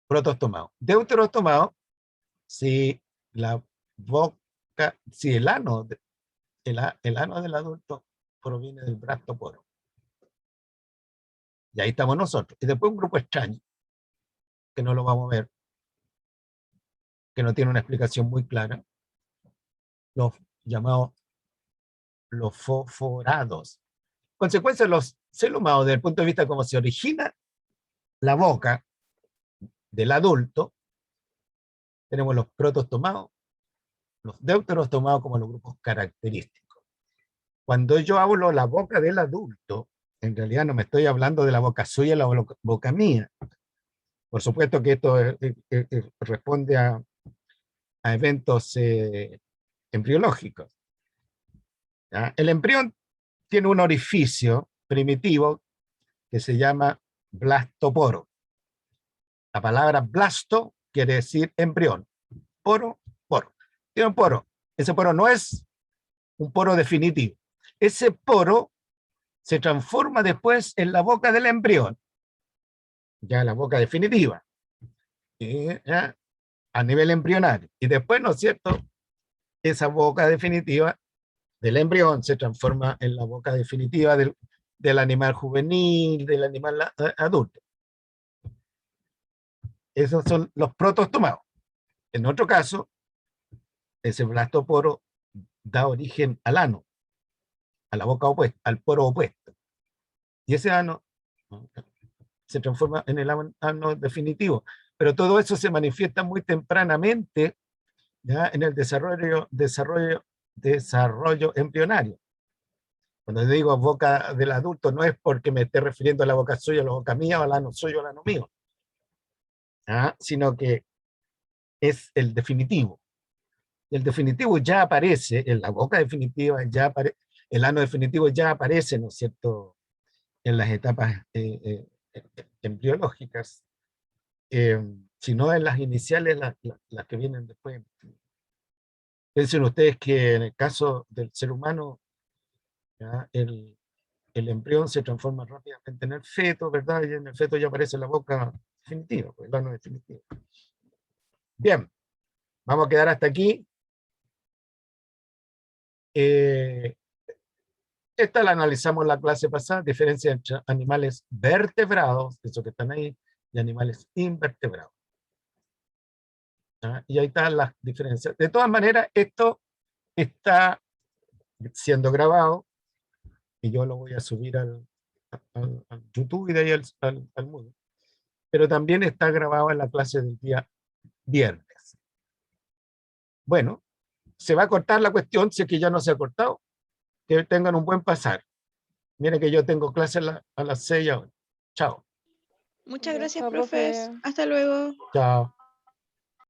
S1: Protostomado. Deuterostomado, si la boca, si el ano del adulto proviene del blastoporo. Y ahí estamos nosotros. Y después un grupo extraño, que no lo vamos a ver, que no tiene una explicación muy clara, los llamados los fosforados. Consecuencia de los celomados, desde el punto de vista de cómo se origina la boca del adulto, tenemos los protostomados, los deuterostomados como los grupos característicos. Cuando yo hablo la boca del adulto, en realidad no me estoy hablando de la boca suya, la boca mía. Por supuesto que esto responde a eventos embriológicos. ¿Ya? El embrión tiene un orificio primitivo que se llama blastoporo. La palabra blasto quiere decir embrión. Poro, poro. Tiene un poro. Ese poro no es un poro definitivo. Ese poro se transforma después en la boca del embrión, ya la boca definitiva, ¿ya? A nivel embrionario. Y después, ¿no es cierto?, esa boca definitiva del embrión se transforma en la boca definitiva del animal juvenil, del animal adulto. Esos son los protostomados. En otro caso, ese blastoporo da origen al ano, a la boca opuesta, al poro opuesto. Y ese ano se transforma en el ano definitivo. Pero todo eso se manifiesta muy tempranamente, ¿ya?, en el desarrollo embrionario. Cuando digo boca del adulto, no es porque me esté refiriendo a la boca suya, a la boca mía, o al ano suyo, o al ano mío, ¿ya?, sino que es el definitivo. El definitivo ya aparece, en la boca definitiva, el ano definitivo ya aparece, ¿no es cierto?, en las etapas embriológicas, sino en las iniciales, las que vienen después. Piensen ustedes que en el caso del ser humano, ¿ya? El embrión se transforma rápidamente en el feto, ¿verdad? Y en el feto ya aparece la boca definitiva, pues, el ano definitivo. Bien, vamos a quedar hasta aquí. Esta la analizamos en la clase pasada, diferencia entre animales vertebrados, esos que están ahí, y animales invertebrados. ¿Ya? Y ahí están las diferencias. De todas maneras, esto está siendo grabado y yo lo voy a subir al YouTube y de ahí al Moodle. Pero también está grabado en la clase del día viernes. Bueno, se va a cortar la cuestión, si es que ya no se ha cortado. Que tengan un buen pasar. Miren que yo tengo clase a las 6 ahora. Chao.
S4: Muchas
S3: Ya
S4: gracias,
S3: está,
S4: profes.
S3: profe.
S4: Hasta luego.
S1: Chao.